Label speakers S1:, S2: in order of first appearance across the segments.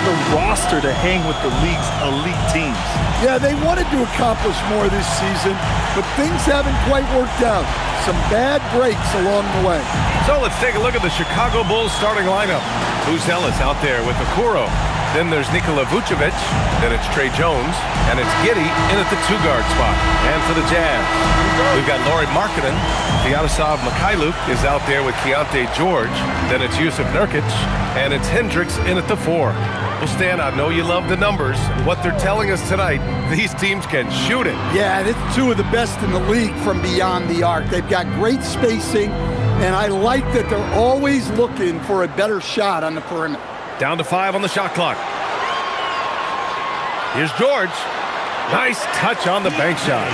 S1: the roster to hang with the league's elite teams.
S2: Yeah, they wanted to accomplish more this season, but things haven't quite worked out. Some bad breaks along the way.
S3: So let's take a look at the Chicago Bulls starting lineup. Buzelis out there with Okoro. Then there's Nikola Vucevic. Then it's Trey Jones. And it's Giddey in at the two-guard spot. And for the Jazz, we've got Lauri Markkanen. Vladislav Mikhailuk is out there with Keontae George. Then it's Yusuf Nurkic. And it's Hendricks in at the four. Well, Stan, I know you love the numbers. What they're telling us tonight, these teams can shoot it.
S2: Yeah, it's two of the best in the league from beyond the arc. They've got great spacing, and I like that they're always looking for a better shot on the perimeter.
S3: Down to 5 on the shot clock. Here's George. Nice touch on the bank shot.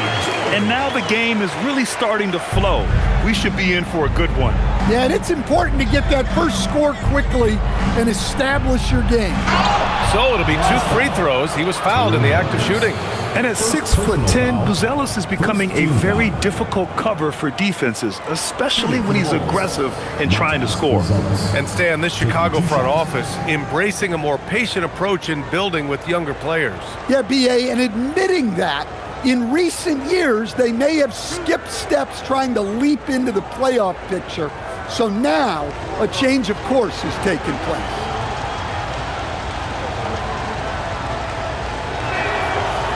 S1: And now the game is really starting to flow. We should be in for a good one.
S2: Yeah, and it's important to get that first score quickly and establish your game.
S3: So it'll be 2 free throws. He was fouled in the act of shooting.
S1: And at 6'10", Buzelis is becoming a very difficult cover for defenses, especially when he's aggressive and trying to score.
S3: And Stan, this Chicago front office embracing a more patient approach in building with younger players.
S2: Yeah, B.A., and admitting that in recent years they may have skipped steps trying to leap into the playoff picture. So now a change of course is taking place.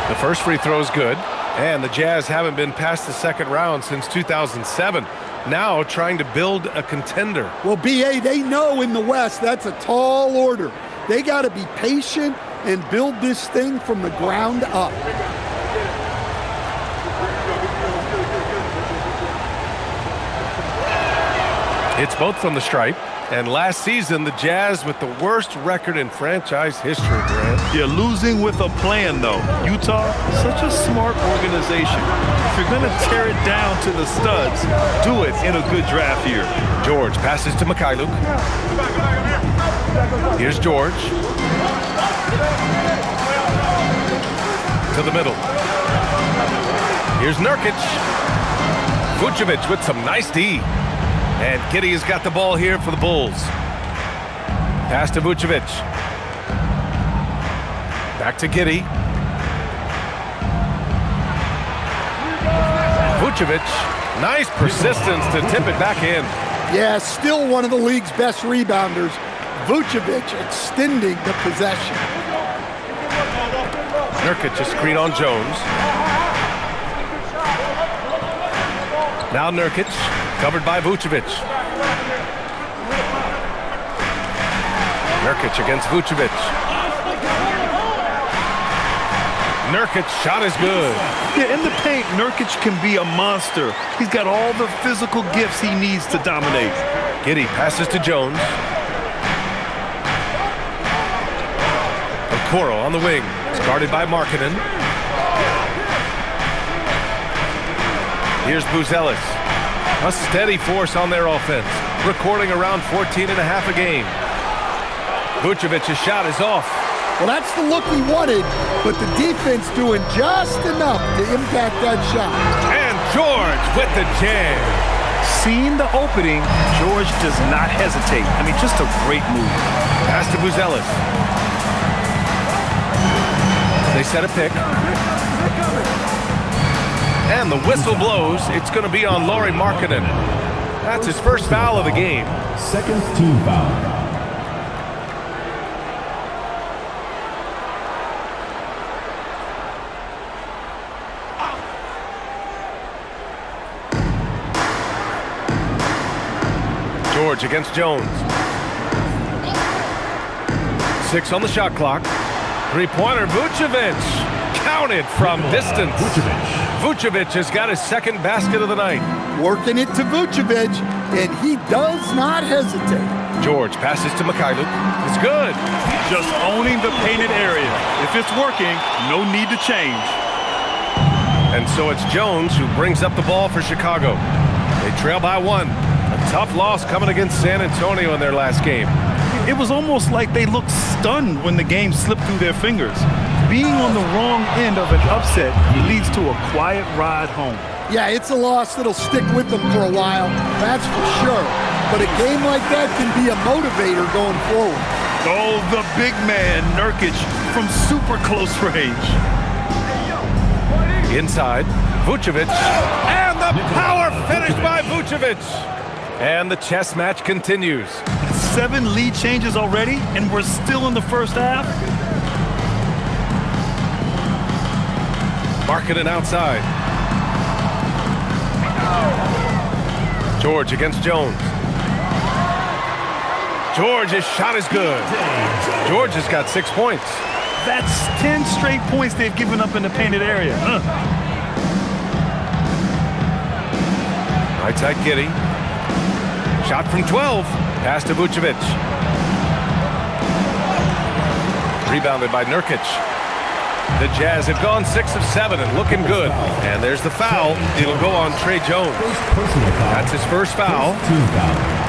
S3: The first free throw is good, and the Jazz haven't been past the second round since 2007. Now trying to build a contender.
S2: Well, B.A., they know in the West that's a tall order. They got to be patient and build this thing from the ground up.
S3: It's both from the stripe. And last season, the Jazz with the worst record in franchise history, Grant.
S1: You're losing with a plan, though. Utah, such a smart organization. If you're going to tear it down to the studs, do it in a good draft year.
S3: George passes to Mikhailuk. Here's George. To the middle. Here's Nurkic. Vucevic with some nice D. And Giddey has got the ball here for the Bulls. Pass to Vucevic. Back to Giddey. Vucevic, nice persistence to tip it back in.
S2: Yeah, still one of the league's best rebounders. Vucevic extending the possession.
S3: Nurkic a screen on Jones. Now Nurkic, covered by Vucevic. Nurkic against Vucevic. Nurkic's shot is good.
S1: Yeah, in the paint, Nurkic can be a monster. He's got all the physical gifts he needs to dominate.
S3: Giddey passes to Jones. Okoro on the wing. It's guarded by Markkanen. Here's Buzelis. A steady force on their offense, recording around 14 and a half a game. Vucevic's shot is off.
S2: Well, that's the look he wanted, but the defense doing just enough to impact that shot.
S3: And George with the jam.
S1: Seeing the opening, George does not hesitate. I mean, just a great move.
S3: Pass to Buzelis. They set a pick. And the whistle blows. It's going to be on Lauri Markkanen. That's his first foul of the game.
S4: Second team foul.
S3: George against Jones. 6 on the shot clock. Three-pointer, Vucevic. Counted from distance. Vucevic has got his second basket of the night.
S2: Working it to Vucevic, and he does not hesitate.
S3: George passes to Mikhailuk. It's good.
S1: Just owning the painted area. If it's working, no need to change.
S3: And so it's Jones who brings up the ball for Chicago. They trail by 1. A tough loss coming against San Antonio in their last game.
S1: It was almost like they looked stunned when the game slipped through their fingers. Being on the wrong end of an upset leads to a quiet ride home.
S2: Yeah, it's a loss that'll stick with them for a while, that's for sure. But a game like that can be a motivator going forward.
S1: Oh, the big man, Nurkic, from super close range.
S3: Inside, Vucevic. And the power finish by Vucevic. And the chess match continues.
S1: 7 lead changes already, and we're still in the first half.
S3: Markkanen outside. George against Jones. George's shot is good. George has got 6 points.
S1: That's 10 straight points they've given up in the painted area.
S3: Right side, Giddey. Shot from 12. Pass to Vucevic. Rebounded by Nurkic. The Jazz have gone 6 of 7 and looking good. And there's the foul. It'll go on Tre Jones. That's his first foul.
S4: Team foul.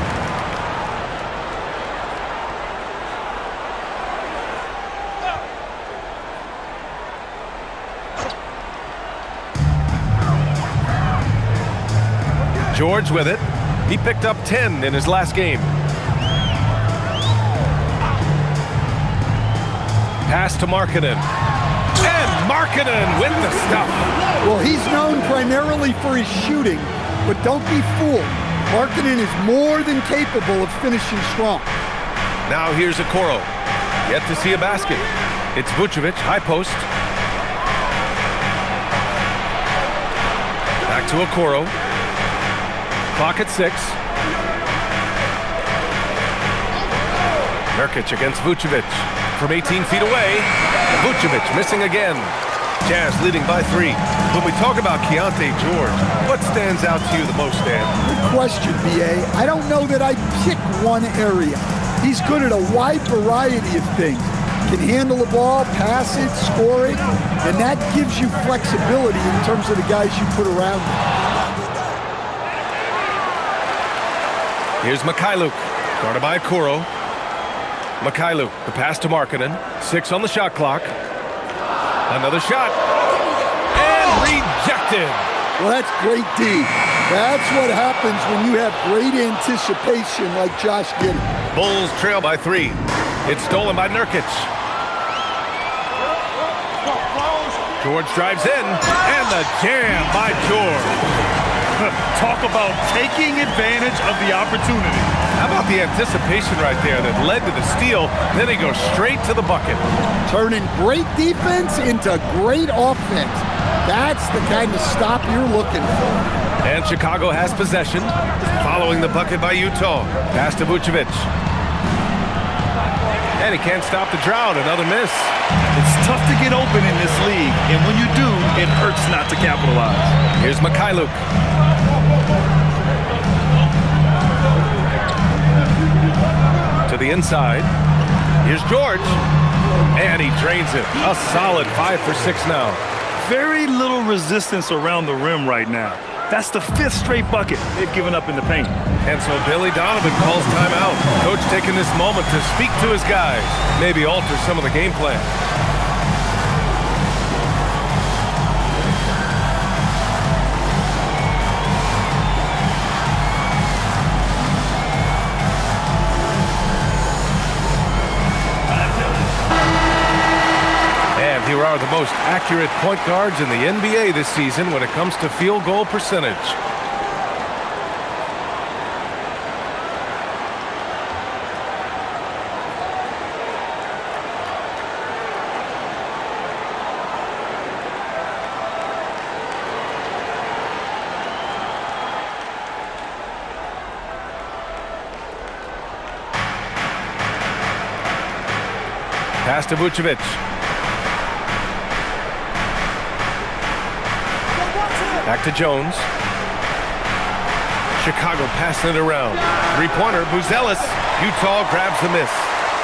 S3: George with it. He picked up 10 in his last game. Pass to Markkanen. And Markkanen with the stuff.
S2: Well, he's known primarily for his shooting, but don't be fooled. Markkanen is more than capable of finishing strong.
S3: Now here's Okoro. Yet to see a basket. It's Vucevic, high post. Back to Okoro. Clock at 6. Nurkic against Vucevic. From 18 feet away. Vucevic missing again. Jazz leading by 3. When we talk about Keontae George, what stands out to you the most, Dan?
S2: Good question, B.A. I don't know that I'd pick one area. He's good at a wide variety of things. Can handle the ball, pass it, score it, and that gives you flexibility in terms of the guys you put around him.
S3: Here's Mikhailuk, guarded by Okoro. Mikhailuk, the pass to Markkanen. 6 on the shot clock. Another shot. And rejected.
S2: Well, that's great D. That's what happens when you have great anticipation like Josh Giddey.
S3: Bulls trail by 3. It's stolen by Nurkic. George drives in. And the jam by George.
S1: Talk about taking advantage of the opportunity.
S3: How about the anticipation right there that led to the steal? Then he goes straight to the bucket.
S2: Turning great defense into great offense. That's the kind of stop you're looking for.
S3: And Chicago has possession. Following the bucket by Utah. Pass to Vucevic. And he can't stop the drought. Another miss.
S1: It's tough to get open in this league, and when you do, it hurts not to capitalize.
S3: Here's Mikhailuk. To the inside. Here's George. And he drains it. A solid 5 for 6 now.
S1: Very little resistance around the rim right now. That's the 5th straight bucket they've given up in the paint.
S3: And so Billy Donovan calls timeout. Coach taking this moment to speak to his guys. Maybe alter some of the game plan. Here are the most accurate point guards in the NBA this season when it comes to field goal percentage. Pass to Vucevic. Back to Jones. Chicago passing it around. 3-pointer, Buzelis. Utah grabs the miss.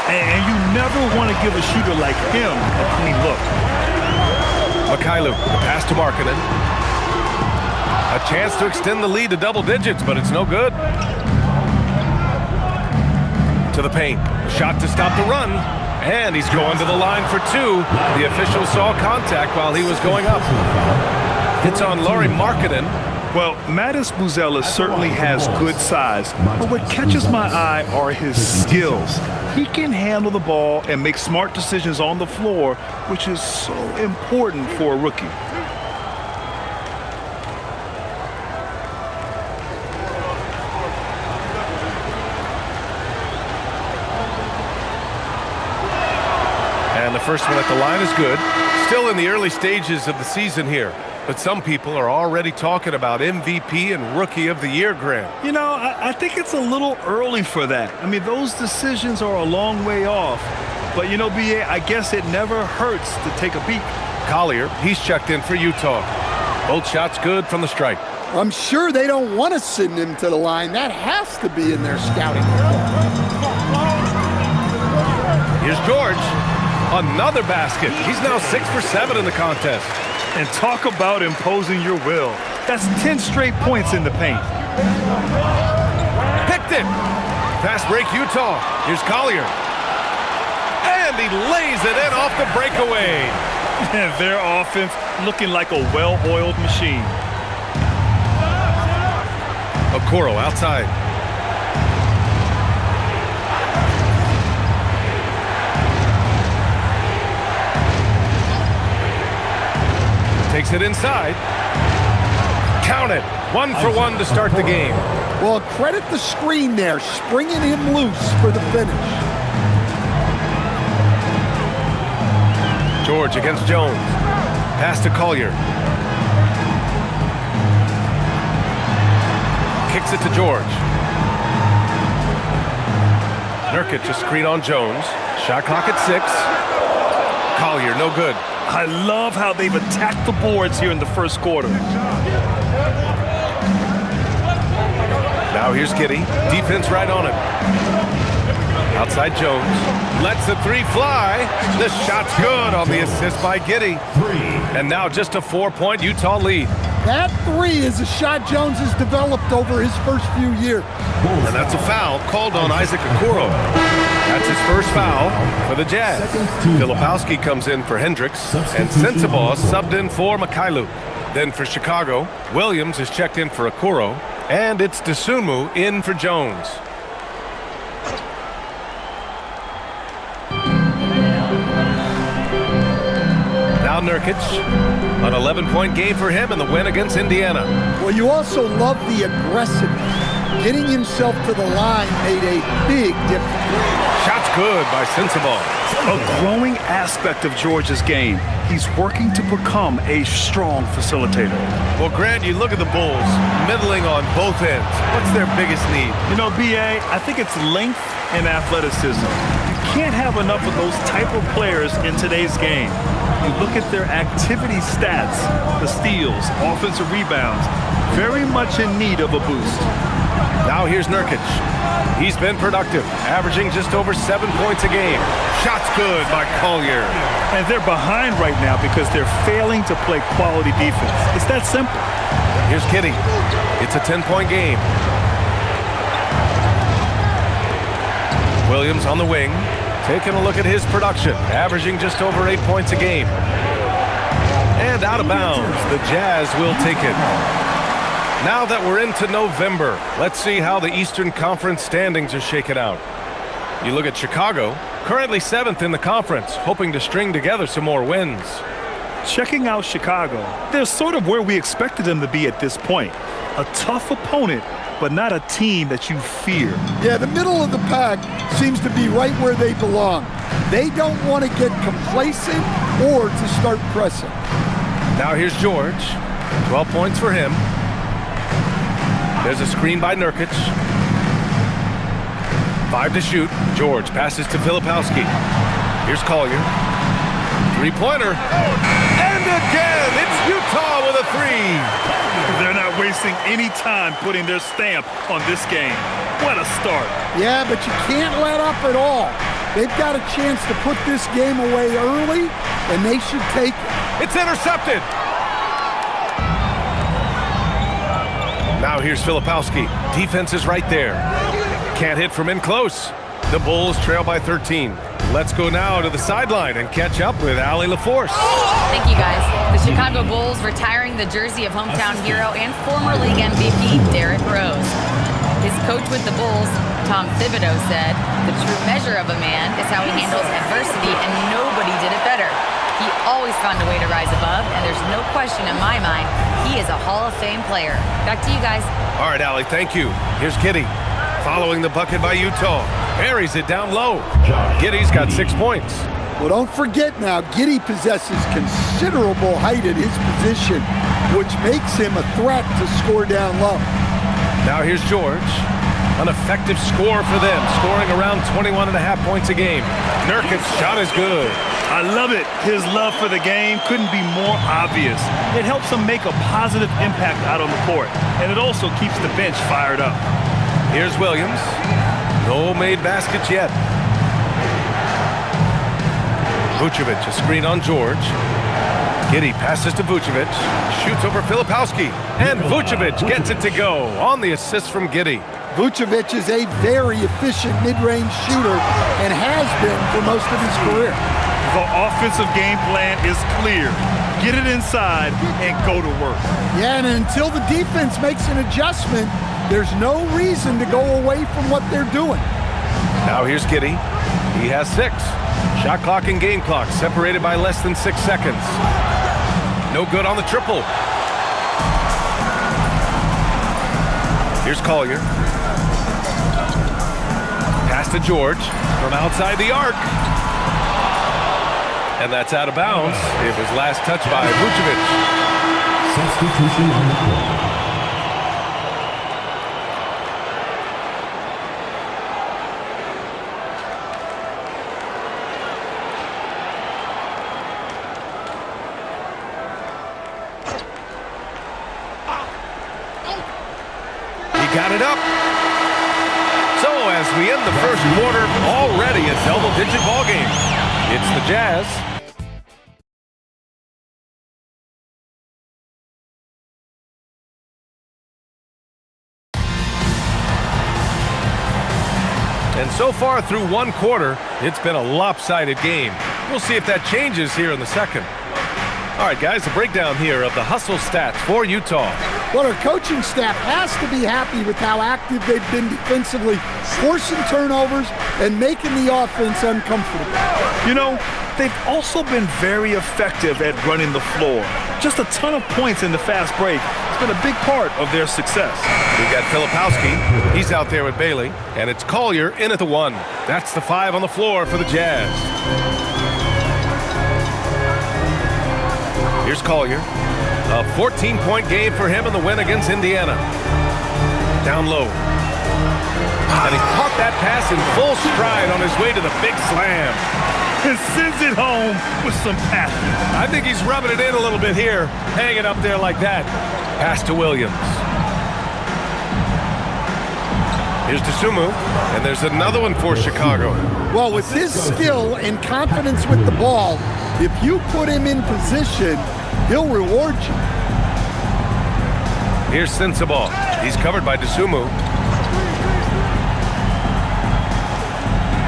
S1: And you never want to give a shooter like him a clean look.
S3: Mikhailuk, the pass to Markkanen. A chance to extend the lead to double digits, but it's no good. To the paint. Shot to stop the run. And he's going to the line for 2. The official saw contact while he was going up. It's on Lauri Markkanen.
S1: Well, Mattis Buzelis certainly has good size, but what catches my eye are his skills. He can handle the ball and make smart decisions on the floor, which is so important for a rookie.
S3: And the first one at the line is good. Still in the early stages of the season here. But some people are already talking about MVP and Rookie of the Year, Grant.
S1: You know, I think it's a little early for that. I mean, those decisions are a long way off. But, you know, B.A., I guess it never hurts to take a peek.
S3: Collier, he's checked in for Utah. Both shots good from the stripe.
S2: I'm sure they don't want to send him to the line. That has to be in their scouting report.
S3: Here's George. Another basket. He's now 6 for 7 in the contest.
S1: And talk about imposing your will. That's 10 straight points in the paint.
S3: Picked it. Fast break Utah. Here's Collier. And he lays it in off the breakaway.
S1: And their offense looking like a well-oiled machine.
S3: Okoro outside. Takes it inside. Count it. 1 for 1 to start the game.
S2: Well, credit the screen there, springing him loose for the finish.
S3: George against Jones. Pass to Collier. Kicks it to George. Nurkic a screen on Jones. Shot clock at 6. Collier, no good.
S1: I love how they've attacked the boards here in the first quarter.
S3: Now here's Giddey. Defense right on him. Outside Jones. Lets the three fly. The shot's good on the assist by Giddey. And now just a 4-point Utah lead.
S2: That three is a shot Jones has developed over his first few years.
S3: And that's a foul called on Isaac Okoro. That's his first foul for the Jazz. Filipowski comes in for Hendricks, and Sensabaugh subbed in for Mikhailu. Then for Chicago, Williams is checked in for Okoro, and it's Dosunmu in for Jones. Now Nurkic, an 11-point game for him in the win against Indiana.
S2: Well, you also love the aggressiveness. Getting himself to the line made a big difference.
S3: Shot's good by Sensabaugh.
S1: A growing aspect of George's game. He's working to become a strong facilitator.
S3: Well, Grant, you look at the Bulls, middling on both ends. What's their biggest need?
S1: You know, B.A., I think it's length and athleticism. You can't have enough of those type of players in today's game. You look at their activity stats, the steals, offensive rebounds, very much in need of a boost.
S3: Now here's Nurkic. He's been productive, averaging just over 7 points a game. Shot's good by Collier.
S1: And they're behind right now because they're failing to play quality defense. It's that simple.
S3: Here's Giddey. It's a 10-point game. Williams on the wing, taking a look at his production, averaging just over 8 points a game. And out of bounds, the Jazz will take it. Now that we're into November, let's see how the Eastern Conference standings are shaken out. You look at Chicago, currently 7th in the conference, hoping to string together some more wins.
S1: Checking out Chicago, they're sort of where we expected them to be at this point. A tough opponent, but not a team that you fear.
S2: Yeah, the middle of the pack seems to be right where they belong. They don't want to get complacent or to start pressing.
S3: Now here's George. 12 points for him. There's a screen by Nurkic. 5 to shoot. George passes to Filipowski. Here's Collier. Three-pointer. And again, it's Utah with a 3.
S1: They're not wasting any time putting their stamp on this game. What a start.
S2: Yeah, but you can't let up at all. They've got a chance to put this game away early, and they should take it.
S3: It's intercepted. Now here's Filipowski. Defense is right there. Can't hit from in close. The Bulls trail by 13. Let's go now to the sideline and catch up with Allie LaForce.
S5: Thank you, guys. The Chicago Bulls retiring the jersey of hometown hero and former league MVP Derrick Rose. His coach with the Bulls, Tom Thibodeau said, "The true measure of a man is how he handles adversity, and nobody did it better." He always found a way to rise above, and there's no question in my mind, he is a Hall of Fame player. Back to you guys.
S3: All right, Allie, thank you. Here's Giddey. Following the bucket by Utah. Buries it down low. Giddey's got 6 points.
S2: Well, don't forget now, Giddey possesses considerable height at his position, which makes him a threat to score down low.
S3: Now here's George. An effective score for them, scoring around 21.5 points a game. Nurkic's shot is good.
S1: I love it. His love for the game couldn't be more obvious. It helps him make a positive impact out on the court, and it also keeps the bench fired up.
S3: Here's Williams. No made baskets yet. Vucevic, a screen on George. Giddey passes to Vucevic. Shoots over Filipowski. And Vucevic gets it to go on the assist from Giddey.
S2: Vucevic is a very efficient mid-range shooter and has been for most of his career.
S1: The offensive game plan is clear. Get it inside and go to work.
S2: Yeah, and until the defense makes an adjustment, there's no reason to go away from what they're doing.
S3: Now here's Giddey. He has 6. Shot clock and game clock separated by less than 6 seconds. No good on the triple. Here's Collier. Pass to George from outside the arc. And that's out of bounds. It was last touched by Vucevic.
S4: Substitution on the court.
S3: Got it up. So as we end the first quarter, already a double-digit ball game. It's the Jazz. And so far through one quarter, it's been a lopsided game. We'll see if that changes here in the second. All right, guys, a breakdown here of the hustle stats for Utah.
S2: Well, our coaching staff has to be happy with how active they've been defensively, forcing turnovers and making the offense uncomfortable.
S1: You know, they've also been very effective at running the floor. Just a ton of points in the fast break. It's been a big part of their success.
S3: We've got Filipowski. He's out there with Bailey. And it's Collier in at the 1. That's the 5 on the floor for the Jazz. Here's Collier. A 14-point game for him in the win against Indiana. Down low. And he caught that pass in full stride on his way to the big slam.
S1: And sends it home with some passion.
S3: I think he's rubbing it in a little bit here, hanging up there like that. Pass to Williams. Here's Dosunmu, and there's another one for Chicago.
S2: Well, with his skill and confidence with the ball, if you put him in position, he'll reward you.
S3: Here's Sensabaugh. He's covered by Dosunmu.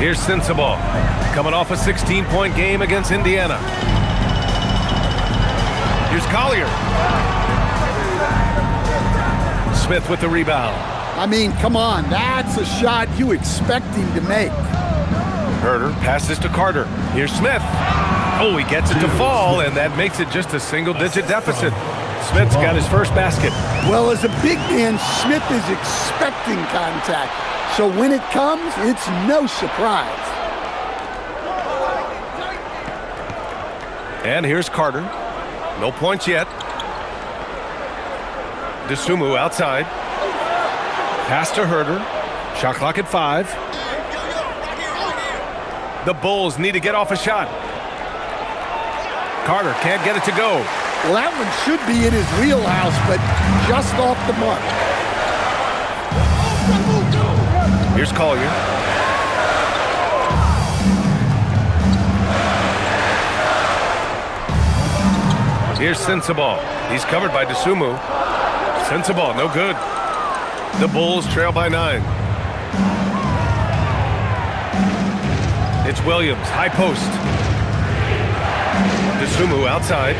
S3: Here's Sensabaugh, coming off a 16-point game against Indiana. Here's Collier. Smith with the rebound.
S2: I mean, come on, that's a shot you expect him to make.
S3: Herter passes to Carter. Here's Smith. Oh, he gets it to fall, and that makes it just a single-digit deficit. Smith's got his first basket.
S2: Well, as a big man, Smith is expecting contact. So when it comes, it's no surprise.
S3: And here's Carter. No points yet. Dosunmu outside. Pass to Herter. Shot clock at 5. The Bulls need to get off a shot. Carter can't get it to go.
S2: Well, that one should be in his wheelhouse, but just off the mark.
S3: Here's Collier. Here's Sensabaugh. He's covered by Dosunmu. Sensabaugh, no good. The Bulls trail by 9. It's Williams, high post. Dosunmu outside.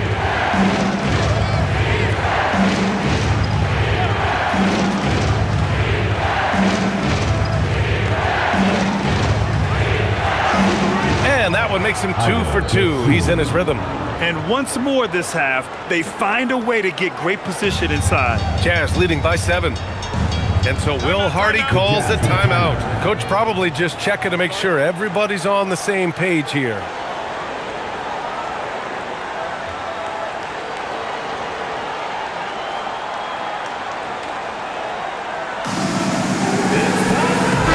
S3: And that one makes him 2 for 2. He's in his rhythm.
S1: And once more this half, they find a way to get great position inside.
S3: Jazz leading by 7. And so Will Hardy calls the timeout. Coach probably just checking to make sure everybody's on the same page here.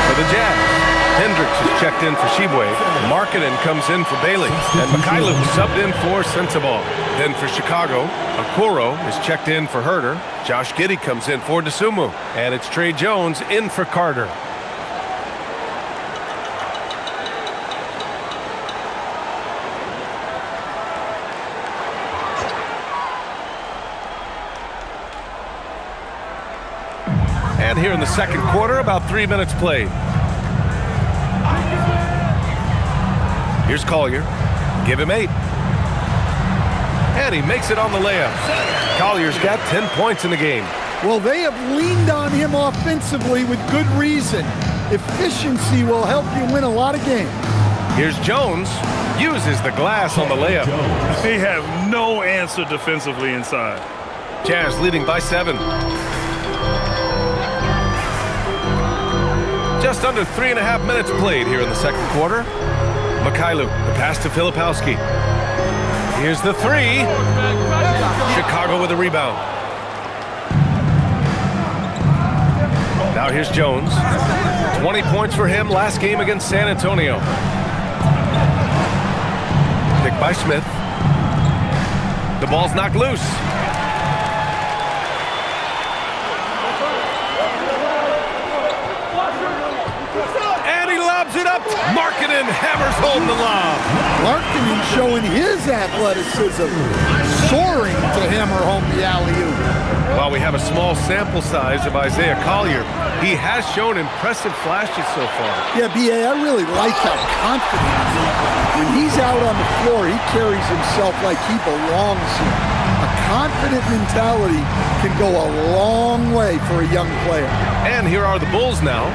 S3: For the Jazz, Hendricks is checked in for Sheboy. Markkanen comes in for Bailey. And Mikhailuk subbed in for Sensabaugh. Then for Chicago, Okoro is checked in for Herter. Josh Giddey comes in for Dosunmu. And it's Trey Jones in for Carter. And here in the second quarter, about 3 minutes played. Here's Collier. Give him 8. And he makes it on the layup. Collier's got 10 points in the game.
S2: Well, they have leaned on him offensively with good reason. Efficiency will help you win a lot of games.
S3: Here's Jones. Uses the glass on the layup.
S1: They have no answer defensively inside.
S3: Jazz leading by 7. Just under 3.5 minutes played here in the second quarter. Mikhailuk, the pass to Filipowski. Here's the 3. Chicago with a rebound. Now here's Jones. 20 points for him last game against San Antonio. Picked by Smith. The ball's knocked loose. It up. Markkanen hammers home the lob.
S2: Markkanen showing his athleticism, soaring to hammer home the alley-oop.
S3: While we have a small sample size of Isaiah Collier, he has shown impressive flashes so far.
S2: Yeah, B.A., I really like how confident he is. When he's out on the floor, he carries himself like he belongs here. A confident mentality can go a long way for a young player.
S3: And here are the Bulls now,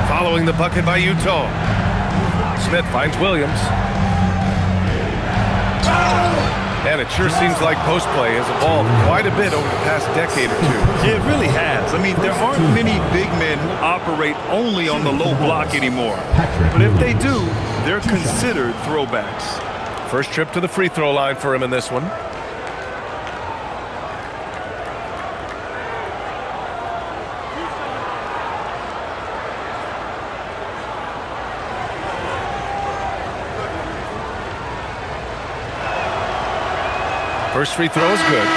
S3: following the bucket by Utah. Smith finds Williams. And it sure seems like post play has evolved quite a bit over the past decade or two.
S1: It really has. I mean, there aren't many big men who operate only on the low block anymore. But if they do, they're considered throwbacks.
S3: First trip to the free throw line for him in this one. First free throw is good.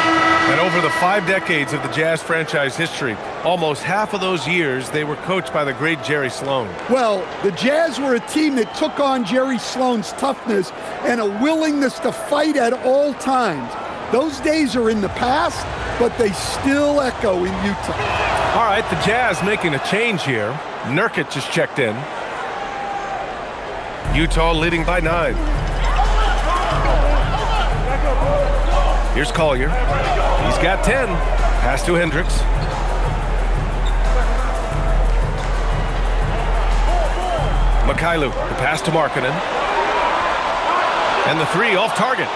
S3: And over the 5 decades of the Jazz franchise history, almost half of those years, they were coached by the great Jerry Sloan.
S2: Well, the Jazz were a team that took on Jerry Sloan's toughness and a willingness to fight at all times. Those days are in the past, but they still echo in Utah.
S3: All right, the Jazz making a change here. Nurkic is checked in. Utah leading by 9. Here's Collier. He's got 10. Pass to Hendricks. Mikhailuk, the pass to Markkanen. And the 3 off target.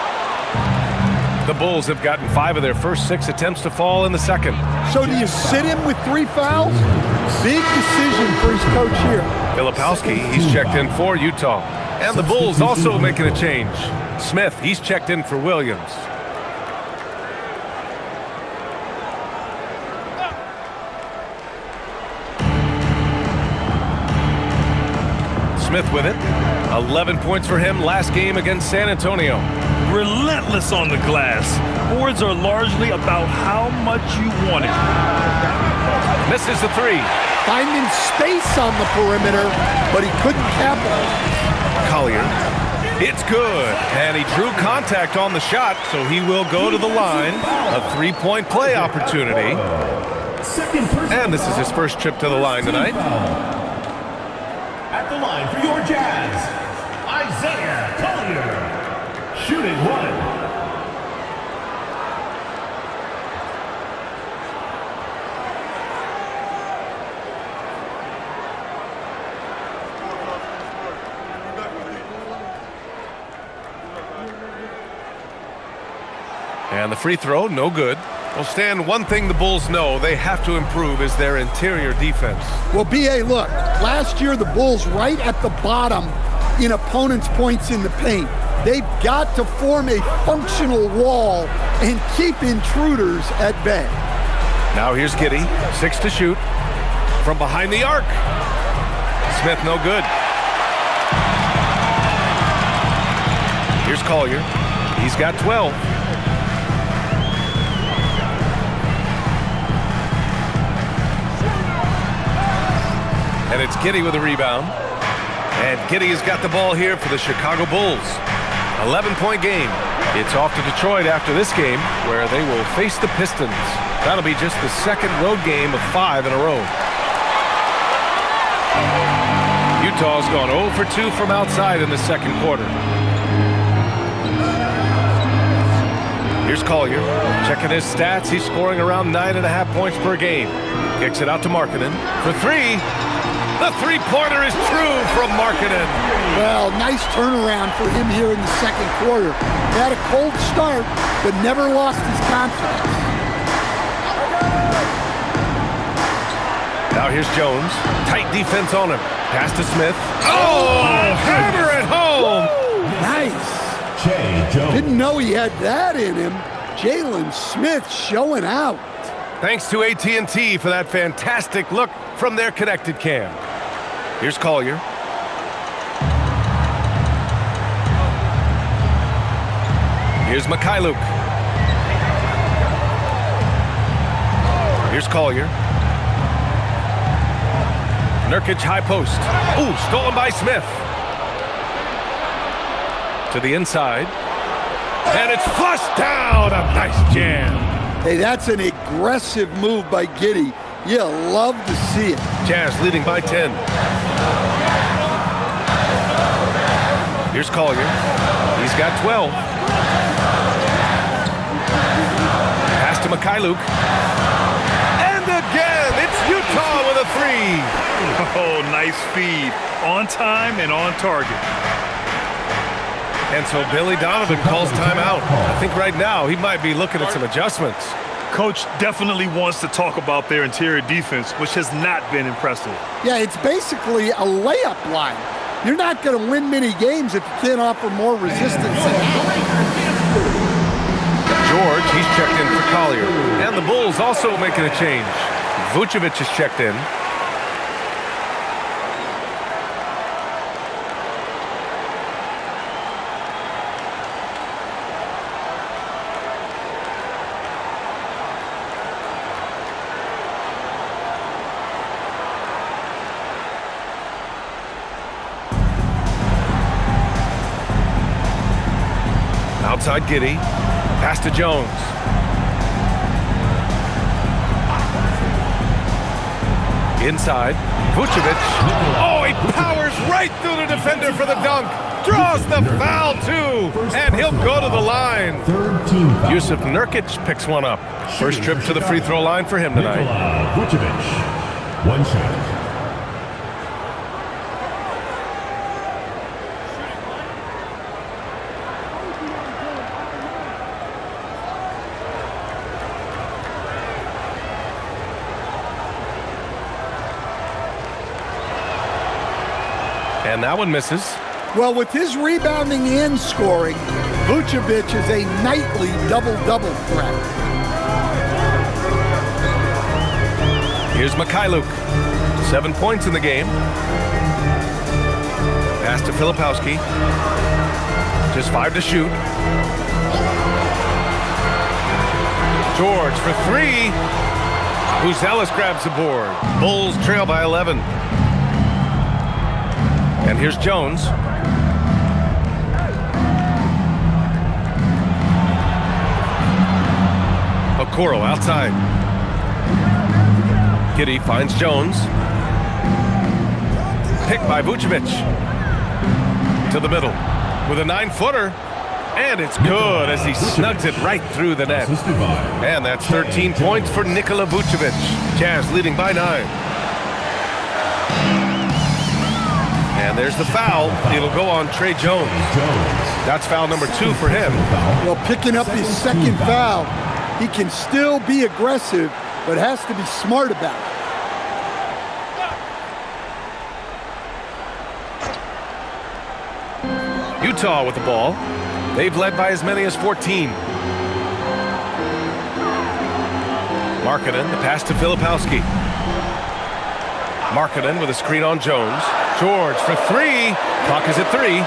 S3: The Bulls have gotten 5 of their first 6 attempts to fall in the second.
S2: So do you sit him with 3 fouls? Big decision for his coach here.
S3: Filipowski, he's checked in for Utah. And the Bulls also making a change. Smith, he's checked in for Williams. Smith with it. 11 points for him last game against San Antonio.
S1: Relentless on the glass. Boards are largely about how much you want it.
S3: Misses the 3.
S2: Finding space on the perimeter, but he couldn't capitalize.
S3: Collier. It's good. And he drew contact on the shot, so he will go to the line. A 3-point play opportunity. And this is his first trip to the line tonight.
S4: At the line for your Jazz, Isaiah Collier, shooting 1.
S3: And the free throw, no good. Well, Stan, one thing the Bulls know they have to improve is their interior defense.
S2: Well, B.A., look, last year the Bulls right at the bottom in opponents' points in the paint. They've got to form a functional wall and keep intruders at bay.
S3: Now here's Giddey, 6 to shoot. From behind the arc. Smith, no good. Here's Collier. He's got 12. And it's Giddey with a rebound. And Giddey has got the ball here for the Chicago Bulls. 11-point game. It's off to Detroit after this game, where they will face the Pistons. That'll be just the second road game of 5 in a row. Utah's gone 0 for 2 from outside in the second quarter. Here's Collier. Checking his stats. He's scoring around 9.5 points per game. Kicks it out to Markkanen for 3. The three-pointer is true from Markkanen.
S2: Well, nice turnaround for him here in the second quarter. He had a cold start, but never lost his confidence.
S3: Now here's Jones. Tight defense on him. Pass to Smith. Oh, hammer at home.
S2: Nice.
S4: Jay Jones.
S2: Didn't know he had that in him. Jalen Smith showing out.
S3: Thanks to AT&T for that fantastic look from their connected cam. Here's Collier. Here's Mikhailuk. Here's Collier. Nurkic high post. Ooh, stolen by Smith. To the inside. And it's flushed down. A nice jam.
S2: Hey, that's an aggressive move by Giddey. You love to see it.
S3: Jazz leading by 10. Here's Collier. He's got 12. Pass to Mikhailuk. And again, it's Utah with a 3.
S1: Oh, nice feed. On time and on target.
S3: And so Billy Donovan calls timeout. I think right now he might be looking at some adjustments.
S1: Coach definitely wants to talk about their interior defense, which has not been impressive.
S2: Yeah, it's basically a layup line. You're not going to win many games if you can't offer more resistance than that.
S3: George, he's checked in for Collier. And the Bulls also making a change. Vucevic is checked in. Outside Giddey. Pass to Jones. Inside. Vucevic. Oh, he powers right through the defender for the dunk. Draws the foul, too. And he'll go to the line. Yusuf Nurkic picks one up. First trip to the free throw line for him tonight.
S4: Vucevic. One shot.
S3: And that one misses.
S2: Well, with his rebounding and scoring, Vucevic is a nightly double-double threat.
S3: Here's Mikhailuk. 7 points in the game. Pass to Filipowski. Just 5 to shoot. George for 3. Buzelis grabs the board. Bulls trail by 11. And here's Jones. Okoro outside. Giddey finds Jones. Picked by Vucevic. To the middle with a 9-footer. And it's good as he snugs it right through the net. And that's 13 points for Nikola Vucevic. Jazz leading by 9. And there's the foul. It'll go on Trey Jones. That's foul number 2 for him.
S2: Well, picking up his second foul, he can still be aggressive, but has to be smart about it.
S3: Utah with the ball. They've led by as many as 14. Markkanen, the pass to Filipowski. Markkanen with a screen on Jones. George for 3. Clock is at 3.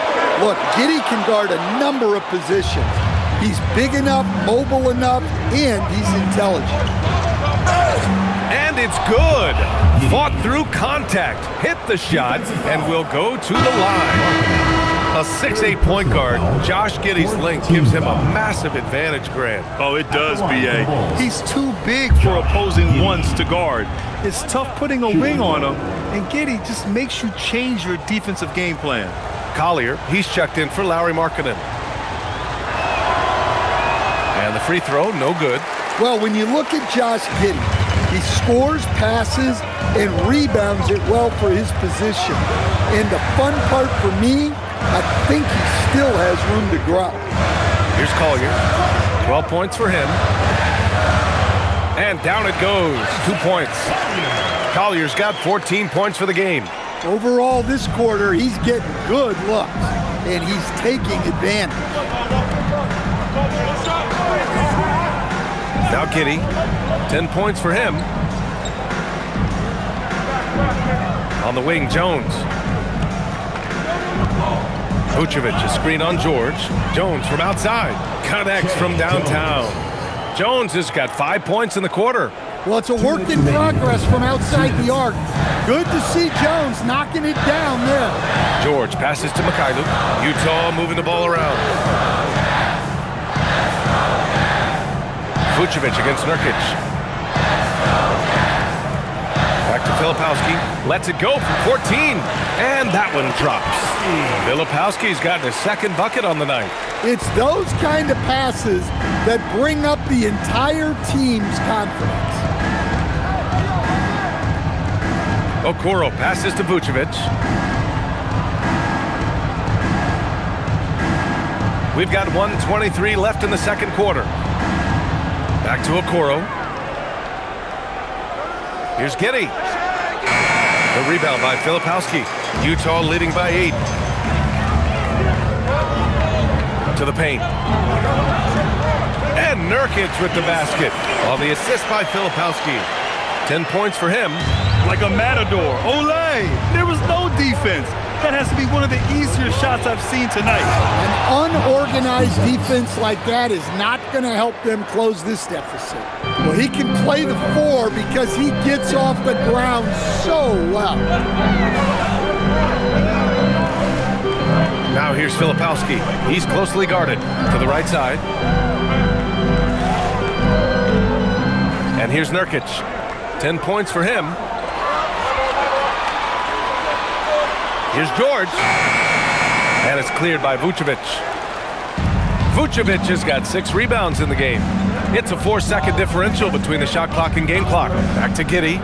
S2: Look, Giddey can guard a number of positions. He's big enough, mobile enough, and he's intelligent.
S3: And it's good. Fought through contact, hit the shot, and will go to the line. A 6'8" point guard, Josh Giddey's length gives him a massive advantage, Grant.
S1: Oh, it does, B.A. He's too big for opposing ones to guard. It's tough putting a wing on him, and Giddey just makes you change your defensive game plan.
S3: Collier, he's checked in for Lauri Markkanen. And the free throw, no good.
S2: Well, when you look at Josh Giddey, he scores, passes, and rebounds it well for his position. And the fun part for me, I think he still has room to grow.
S3: Here's Collier. 12 points for him. And down it goes. 2 points. Collier's got 14 points for the game.
S2: Overall, this quarter, he's getting good looks, and he's taking advantage.
S3: Now Giddey. 10 points for him. On the wing, Jones. Vucevic, a screen on George. Jones from outside. Connects from downtown. Jones has got 5 points in the quarter.
S2: Well, it's a work in progress from outside the arc. Good to see Jones knocking it down there.
S3: George passes to Mikhailuk. Utah moving the ball around. Vucevic against Nurkic. Back to Filipowski. Lets it go from 14. And that one drops. Filipowski's gotten his second bucket on the night.
S2: It's those kind of passes that bring up the entire team's confidence.
S3: Okoro passes to Vucevic. We've got 1:23 left in the second quarter. Back to Okoro. Here's Giddey. The rebound by Filipowski. Utah leading by 8. To the paint. And Nurkic with the basket. On the assist by Filipowski. 10 points for him.
S1: Like a matador. Olay! There was no defense. That has to be one of the easier shots I've seen tonight.
S2: An unorganized defense like that is not going to help them close this deficit. Well, he can play the 4 because he gets off the ground so well.
S3: Now here's Filipowski. He's closely guarded to the right side. And here's Nurkic. 10 points for him. Here's George. And it's cleared by Vucevic. Vucevic has got 6 rebounds in the game. It's a 4-second differential between the shot clock and game clock. Back to Giddey.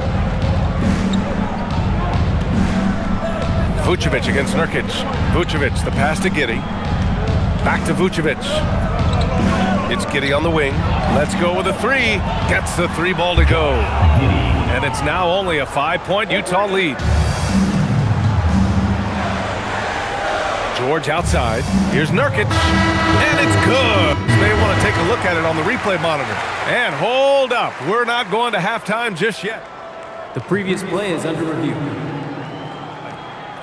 S3: Vucevic against Nurkic. Vucevic, the pass to Giddey. Back to Vucevic. It's Giddey on the wing. Let's go with a 3. Gets the 3 ball to go. And it's now only a 5-point Utah lead. George outside. Here's Nurkic. And it's good. You may want to take a look at it on the replay monitor. And hold up. We're not going to halftime just yet.
S6: The previous play is under review.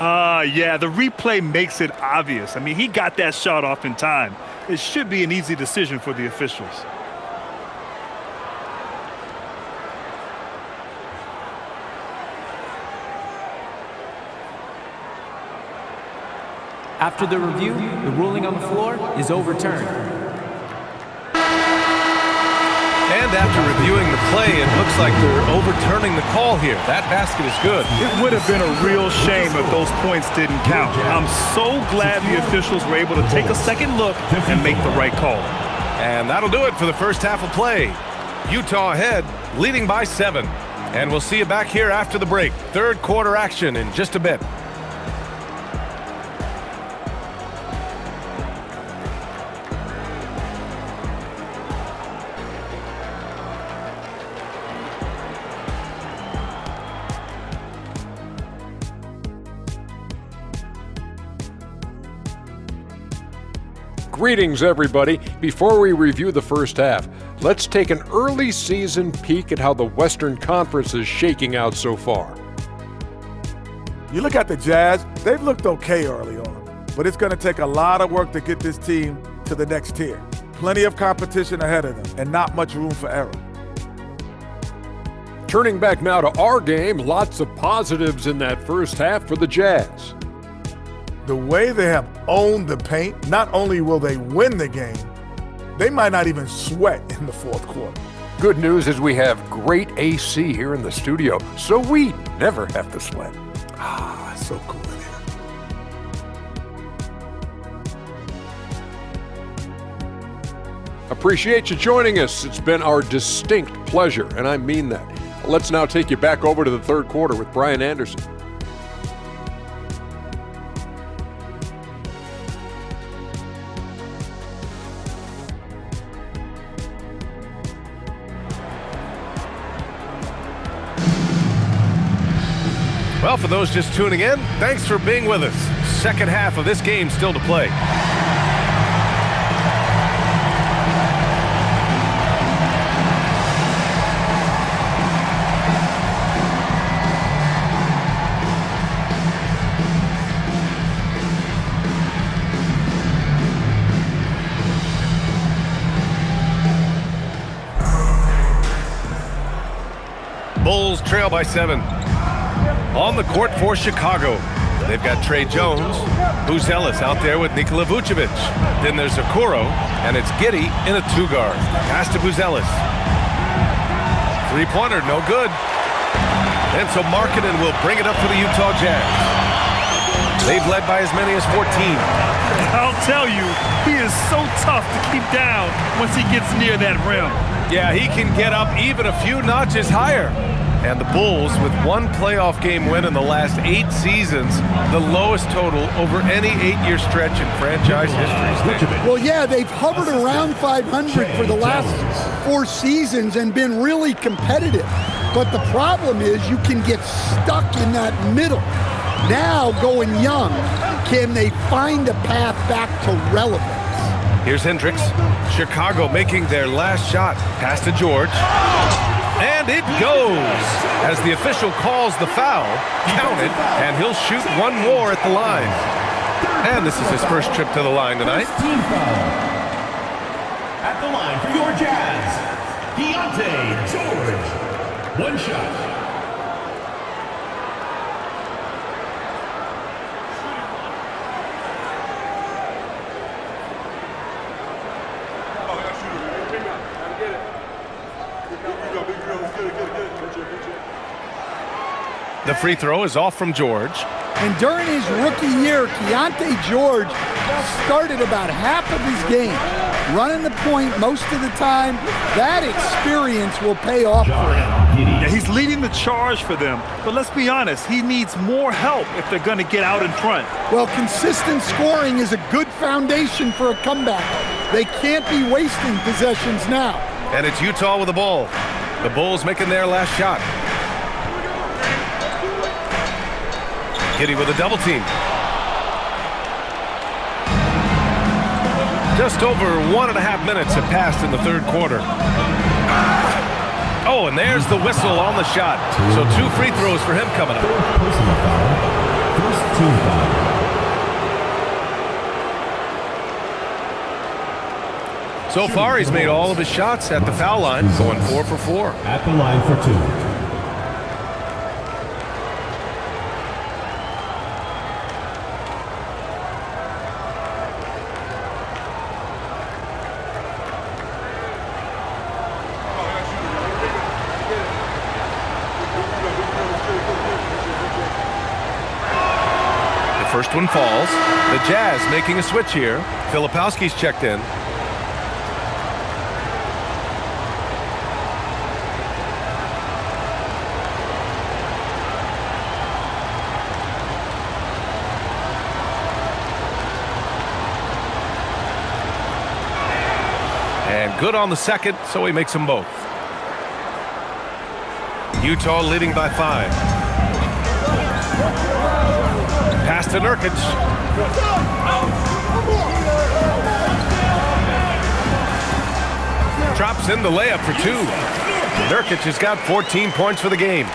S1: Yeah, the replay makes it obvious. I mean, he got that shot off in time. It should be an easy decision for the officials.
S6: After the review, the ruling on the floor is overturned.
S3: And after reviewing the play, it looks like they're overturning the call here. That basket is good.
S1: It would have been a real shame if those points didn't count. I'm so glad the officials were able to take a second look and make the right call.
S3: And that'll do it for the first half of play. Utah ahead, leading by 7. And we'll see you back here after the break. Third quarter action in just a bit.
S7: Greetings, everybody. Before we review the first half, let's take an early season peek at how the Western Conference is shaking out so far.
S8: You look at the Jazz, they've looked okay early on, but it's going to take a lot of work to get this team to the next tier. Plenty of competition ahead of them and not much room for error.
S7: Turning back now to our game, lots of positives in that first half for the Jazz.
S8: The way they have owned the paint, not only will they win the game, they might not even sweat in the fourth quarter.
S7: Good news is we have great AC here in the studio, so we never have to sweat.
S8: Ah, it's so cool in here.
S7: Appreciate you joining us. It's been our distinct pleasure, and I mean that. Let's now take you back over to the third quarter with Brian Anderson.
S3: Well, for those just tuning in, thanks for being with us. Second half of this game still to play. Bulls trail by 7. On the court for Chicago, they've got Trey Jones, Buzelis out there with Nikola Vucevic. Then there's Okoro, and it's Giddey in a two-guard. Pass to Buzelis. Three-pointer, no good. And so Markkanen will bring it up for the Utah Jazz. They've led by as many as 14.
S1: I'll tell you, he is so tough to keep down once he gets near that rim.
S3: Yeah, he can get up even a few notches higher. And the Bulls, with one playoff game win in the last 8 seasons, the lowest total over any 8-year stretch in franchise history.
S2: Well, yeah, they've hovered around 500 for the last 4 seasons and been really competitive. But the problem is you can get stuck in that middle. Now, going young, can they find a path back to relevance?
S3: Here's Hendricks. Chicago making their last shot. Pass to George. And it goes as the official calls the foul. Count it, and he'll shoot one more at the line. And this is his first trip to the line tonight.
S4: Team foul. At the line for your Jazz, Deontay George. One shot.
S3: The free throw is off from George.
S2: And during his rookie year, Deontay George started about half of his game, running the point most of the time. That experience will pay off for him.
S1: Yeah, he's leading the charge for them, but let's be honest, he needs more help if they're going to get out in front.
S2: Well, consistent scoring is a good foundation for a comeback. They can't be wasting possessions now.
S3: And it's Utah with the ball. The Bulls making their last shot. Giddey with a double team. Just over 1.5 minutes have passed in the third quarter. Oh, and there's the whistle on the shot. So 2 free throws for him coming up.
S4: Personal foul. First team foul.
S3: So far, he's made all of his shots at the foul line, going 4 for 4.
S4: At the line for 2.
S3: First one falls. The Jazz making a switch here. Filipowski's checked in. And good on the second, so he makes them both. Utah leading by 5. Pass to Nurkic. drops in the layup for two. Nurkic has got 14 points for the game.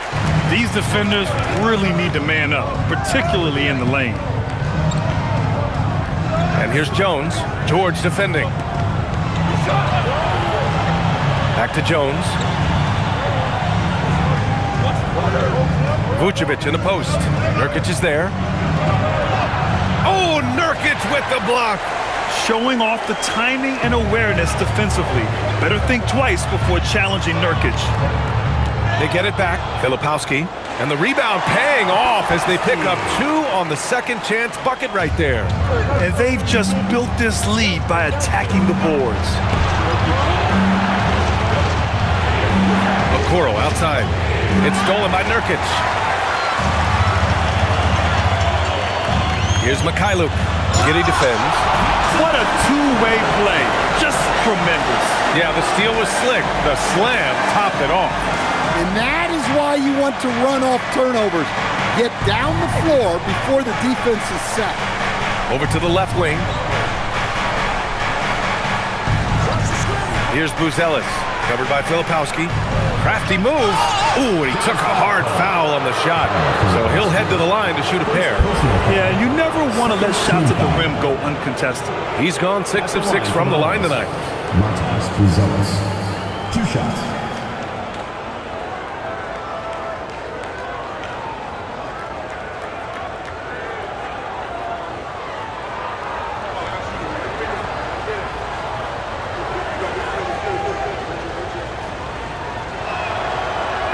S1: These defenders really need to man up, particularly in the lane.
S3: And here's Jones. George defending. Back to Jones. Vucevic in the post. Nurkic is there. Oh, Nurkic with the block.
S1: Showing off the timing and awareness defensively. Better think twice before challenging Nurkic.
S3: They get it back. Filipowski. And the rebound paying off as they pick up two on the second chance bucket right there.
S1: And they've just built this lead by attacking the boards.
S3: Okoro outside. It's stolen by Nurkic. Here's Mikhailuk. Giddey defends.
S1: What a two-way play. Just tremendous.
S3: Yeah, the steal was slick. The slam topped it off.
S2: And that is why you want to run off turnovers. Get down the floor before the defense is set.
S3: Over to the left wing. Here's Buzelis, covered by Filipowski. Crafty move. Ooh, and he took a hard foul on the shot. So he'll head to the line to shoot a pair.
S1: Yeah, you never want to let shots at the rim go uncontested.
S3: He's gone 6 of 6 from the line tonight.
S4: Montas Buzelis. 2 shots.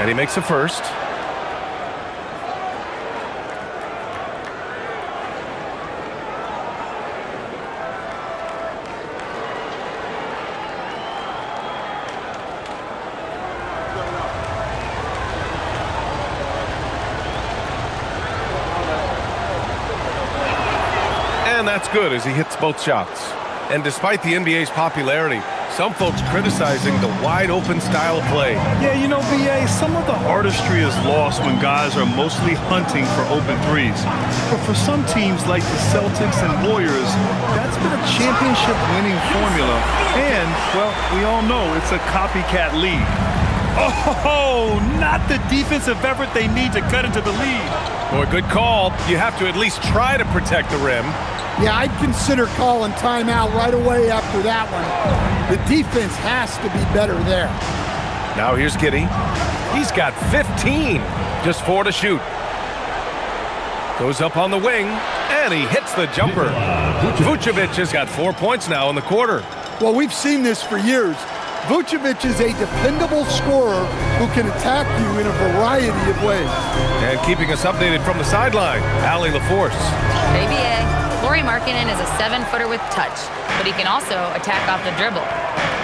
S3: And he makes a first. And that's good as he hits both shots. And despite the NBA's popularity, some folks criticizing the wide-open style of play.
S1: Yeah, you know, BA, some of the artistry is lost when guys are mostly hunting for open threes. But for some teams like the Celtics and Warriors, that's been a championship-winning formula. And, well, we all know it's a copycat league. Oh, not the defensive effort they need to cut into the lead.
S3: Boy, good call. You have to at least try to protect the rim.
S2: Yeah, I'd consider calling timeout right away after that one. The defense has to be better there.
S3: Now here's Giddey. He's got 15. Just 4 to shoot. Goes up on the wing, and he hits the jumper. Vucevic has got 4 points now in the quarter.
S2: Well, we've seen this for years. Vucevic is a dependable scorer who can attack you in a variety of ways.
S3: And keeping us updated from the sideline, Allie LaForce.
S5: Baby A. Lauri Markkanen is a 7-footer with touch, but he can also attack off the dribble.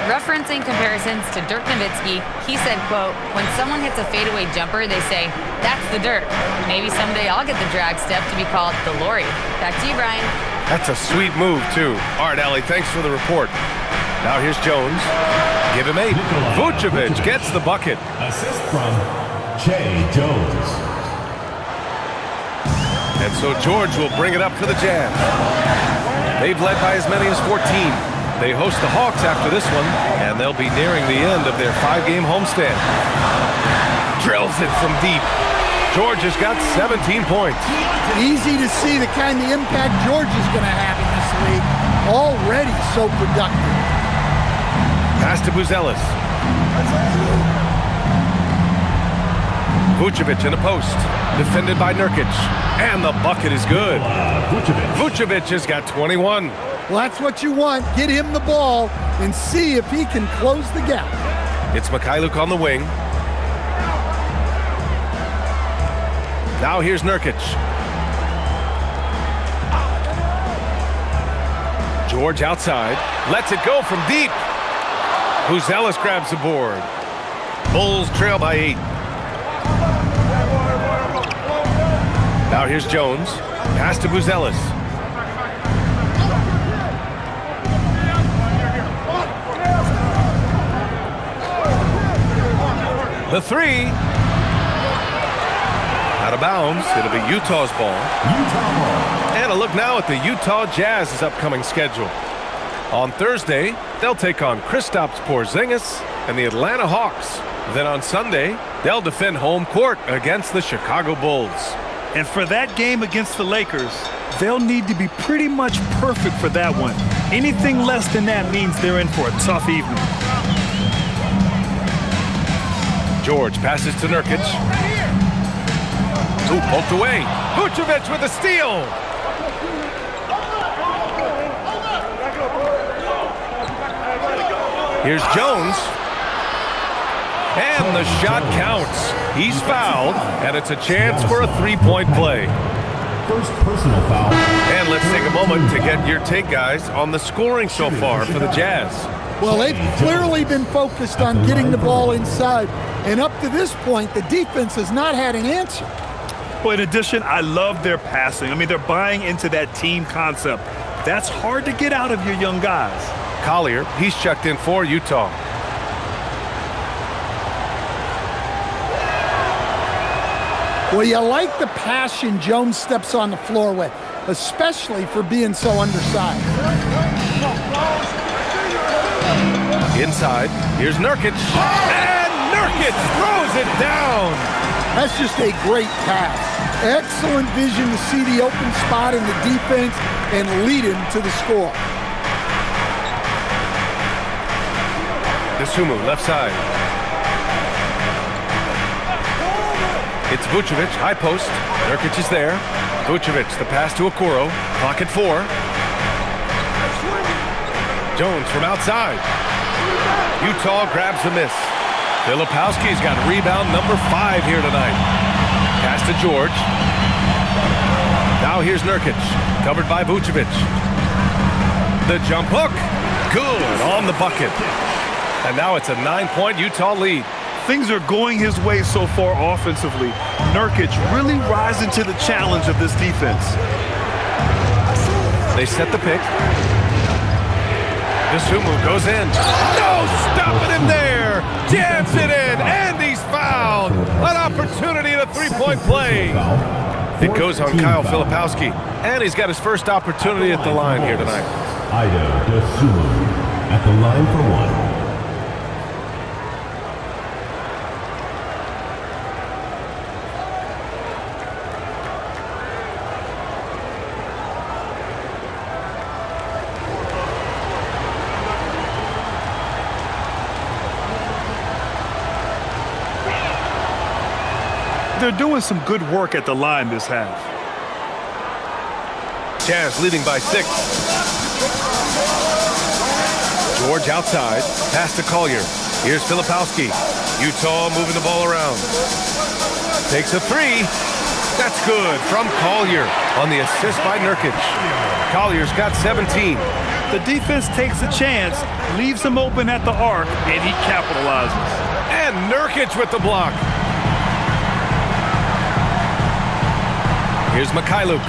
S5: Referencing comparisons to Dirk Nowitzki, he said, quote, "When someone hits a fadeaway jumper, they say, that's the Dirk. Maybe someday I'll get the drag step to be called the Lauri." Back to you, Brian.
S3: That's a sweet move, too. All right, Allie, thanks for the report. Now here's Jones. Give him 8. Vucevic gets the bucket.
S4: Assist from Jay Jones.
S3: And so George will bring it up for the Jazz. They've led by as many as 14. They host the Hawks after this one, and they'll be nearing the end of their 5-game homestand. Drills it from deep. George has got 17 points.
S2: Easy to see the kind of impact George is going to have in this league. Already so productive.
S3: Pass to Buzelis. Vucevic in the post. Defended by Nurkic. And the bucket is good. Vucevic has got 21.
S2: Well, that's what you want. Get him the ball and see if he can close the gap.
S3: It's Mikhailuk on the wing. Now here's Nurkic. George outside. Lets it go from deep. Buzelis grabs the board. Bulls trail by 8. Now here's Jones. Pass to Buzelis. The 3. Out of bounds. It'll be Utah's ball. And a look now at the Utah Jazz's upcoming schedule. On Thursday, they'll take on Kristaps Porzingis and the Atlanta Hawks. Then on Sunday, they'll defend home court against the Chicago Bulls.
S1: And for that game against the Lakers, they'll need to be pretty much perfect for that one. Anything less than that means they're in for a tough evening.
S3: George passes to Nurkic. Ooh, poked away. Vucevic with a steal. Here's Jones. And the shot counts. He's fouled, and it's a chance for a three-point play.
S4: First personal foul.
S3: And let's take a moment to get your take, guys, on the scoring so far for the Jazz.
S2: Well, they've clearly been focused on getting the ball inside. And up to this point, the defense has not had an answer.
S1: Well, in addition, I love their passing. I mean, they're buying into that team concept. That's hard to get out of your young guys.
S3: Collier, he's checked in for Utah.
S2: Well, you like the passion Jones steps on the floor with, especially for being so undersized.
S3: Inside, here's Nurkic. And Nurkic throws it down.
S2: That's just a great pass. Excellent vision to see the open spot in the defense and lead him to the score.
S3: Dosunmu, left side. It's Vucevic, high post. Nurkic is there. Vucevic, the pass to Okoro. Pocket 4. Jones from outside. Utah grabs the miss. Filipowski's got rebound number 5 here tonight. Pass to George. Now here's Nurkic, covered by Vucevic. The jump hook, good on the bucket. And now it's a 9-point Utah lead.
S1: Things are going his way so far offensively. Nurkic really rising to the challenge of this defense.
S3: They set the pick. Dosunmu goes in. No stopping him there. Jams it in, and he's fouled. An opportunity at a three-point play. It goes on Kyle Filipowski, and he's got his first opportunity at the line here tonight.
S4: Ido Dosunmu at the line for 1.
S1: They're doing some good work at the line this half.
S3: Jazz leading by 6. George outside. Pass to Collier. Here's Filipowski. Utah moving the ball around. Takes a 3. That's good from Collier on the assist by Nurkic. Collier's got 17.
S1: The defense takes a chance, leaves him open at the arc, and he capitalizes.
S3: And Nurkic with the block. Here's Mikhailuk.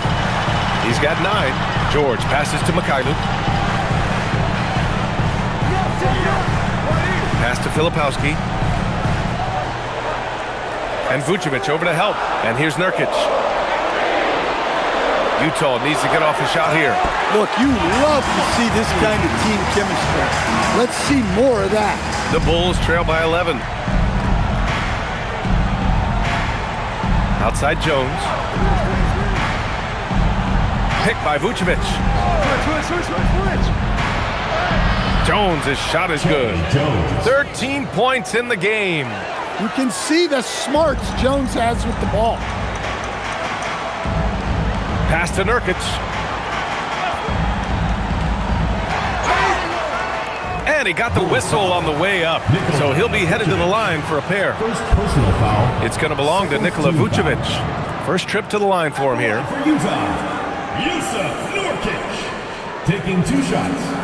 S3: He's got 9. George passes to Mikhailuk. Pass to Filipowski. And Vucevic over to help. And here's Nurkic. Utah needs to get off a shot here.
S2: Look, you love to see this kind of team chemistry. Let's see more of that.
S3: The Bulls trail by 11. Outside Jones. Picked by Vucevic. Jones' shot is good. 13 points in the game.
S2: You can see the smarts Jones has with the ball.
S3: Pass to Nurkic. And he got the whistle on the way up. So he'll be headed to the line for a pair.
S4: First personal foul.
S3: It's going to belong to Nikola Vucevic. First trip to the line for him here.
S4: For Utah, Yusuf Nurkic taking 2 shots.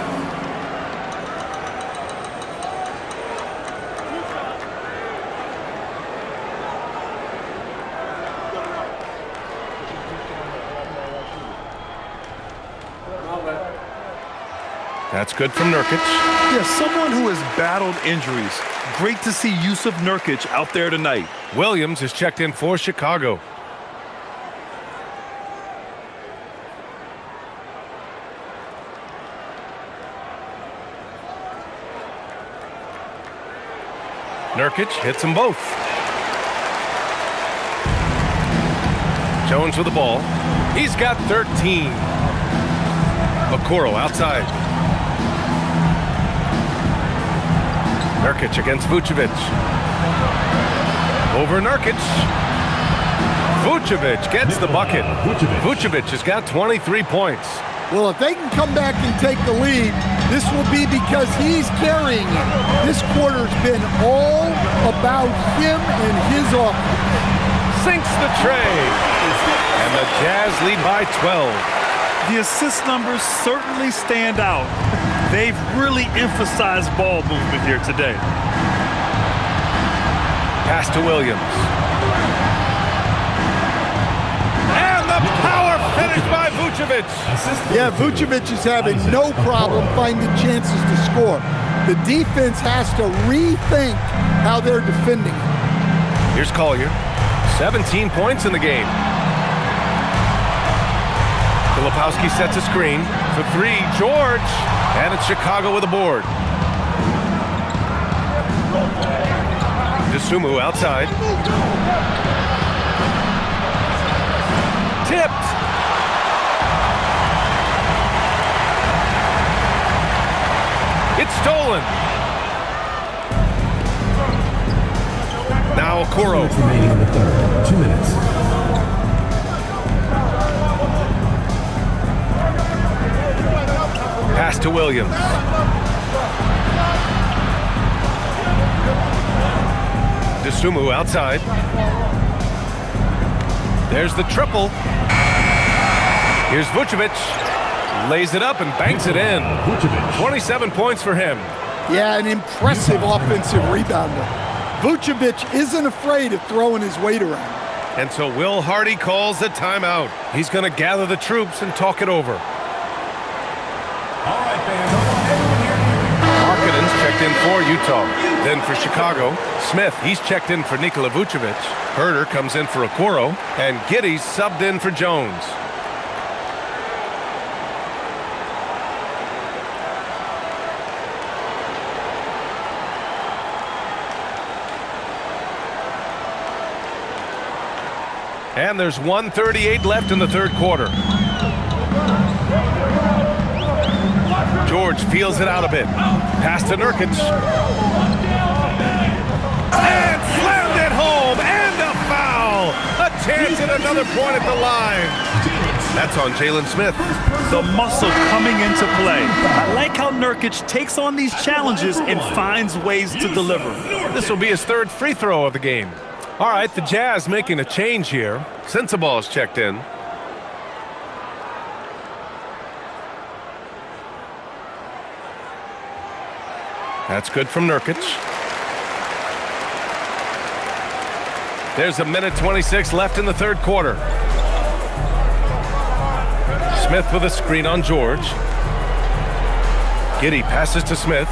S3: That's good from Nurkic.
S1: Yeah, someone who has battled injuries. Great to see Yusuf Nurkic out there tonight.
S3: Williams is checked in for Chicago. Nurkic hits them both. Jones with the ball. He's got 13. Okoro outside. Nurkic against Vucevic. Over Nurkic. Vucevic gets the bucket. Vucevic has got 23 points.
S2: Well, if they can come back and take the lead, this will be because he's carrying it. This quarter's been all about him and his offense.
S3: Sinks the tray. And the Jazz lead by 12.
S1: The assist numbers certainly stand out. They've really emphasized ball movement here today.
S3: Pass to Williams. And the power finish by Vucevic.
S2: Yeah, Vucevic is having no problem finding chances to score. The defense has to rethink how they're defending.
S3: Here's Collier. 17 points in the game. Filipowski sets a screen for three. George. And it's Chicago with a board. DeSumo outside. Tipped. It's stolen. Now Okoro.
S4: Remaining in the third. 2 minutes.
S3: Pass to Williams. DeSumo outside. There's the triple. Here's Vucevic. Lays it up and banks it in. 27 points for him.
S2: Yeah, an impressive offensive rebounder. Vucevic isn't afraid of throwing his weight around.
S3: And so Will Hardy calls the timeout. He's going to gather the troops and talk it over.
S4: All right, fans.
S3: Markkanen's checked in for Utah. Then for Chicago, Smith, he's checked in for Nikola Vucevic. Herter comes in for Okoro. And Giddey's subbed in for Jones. And there's 1:38 left in the third quarter. George feels it out a bit. Pass to Nurkic. And slammed it home. And a foul. A chance at another point at the line. That's on Jalen Smith.
S1: The muscle coming into play. I like how Nurkic takes on these challenges and finds ways to deliver.
S3: This will be his third free throw of the game. All right, the Jazz making a change here. Sensaball's checked in. That's good from Nurkic. There's a minute 26 left in the third quarter. Smith with a screen on George. Giddey passes to Smith.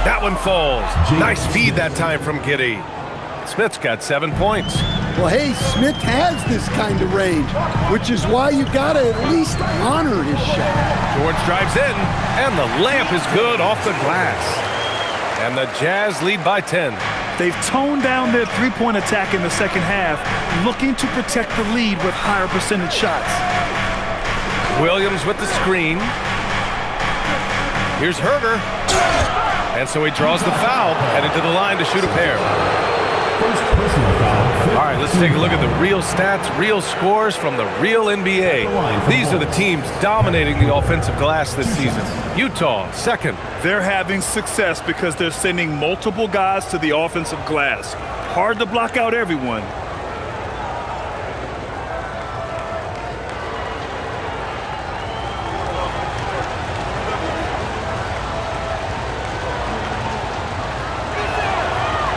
S3: That one falls. Nice feed that time from Giddey. Smith's got 7 points.
S2: Well, hey, Smith has this kind of range, which is why you got to at least honor his shot.
S3: George drives in, and the layup is good off the glass. And the Jazz lead by 10.
S1: They've toned down their three-point attack in the second half, looking to protect the lead with higher percentage shots.
S3: Williams with the screen. Here's Herter. And so he draws the foul, headed to the line to shoot a pair.
S4: First personal foul.
S3: All right, let's take a look at the real stats, real scores from the real NBA. These are the teams dominating the offensive glass this season. Utah, second.
S1: They're having success because they're sending multiple guys to the offensive glass. Hard to block out everyone.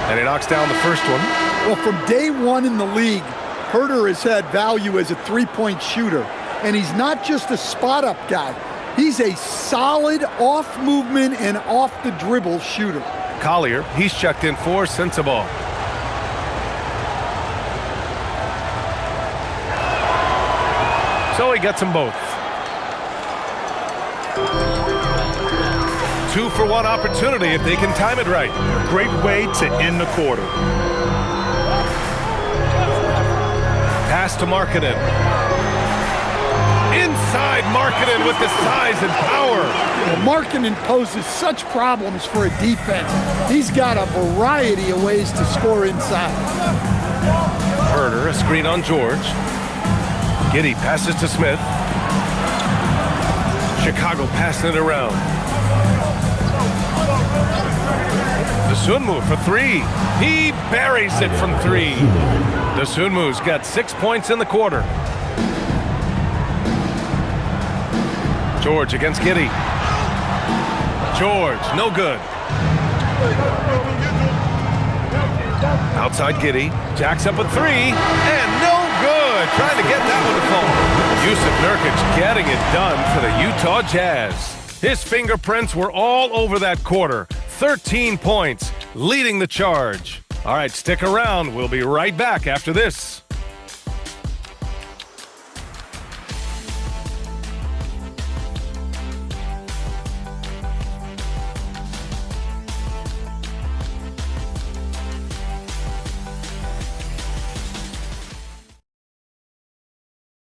S3: And he knocks down the first one.
S2: Well, from day one in the league, Herter has had value as a three-point shooter. And he's not just a spot-up guy. He's a solid off-movement and off-the-dribble shooter.
S3: Collier, he's checked in for Sensabaugh. So he gets them both. 2-for-1 opportunity if they can time it right.
S1: Great way to end the quarter.
S3: Pass to Markkanen. Inside Markkanen with the size and power.
S2: Well, Markkanen poses such problems for a defense. He's got a variety of ways to score inside.
S3: Herder, a screen on George. Giddey passes to Smith. Chicago passing it around. Dosunmu for three. He buries it from three. Dosunmu's got 6 points in the quarter. George against Giddey. George, no good. Outside Giddey. Jacks up a three. And no good. Trying to get that one to fall. Yusuf Nurkic getting it done for the Utah Jazz. His fingerprints were all over that quarter. 13 points, leading the charge. All right, stick around. We'll be right back after this.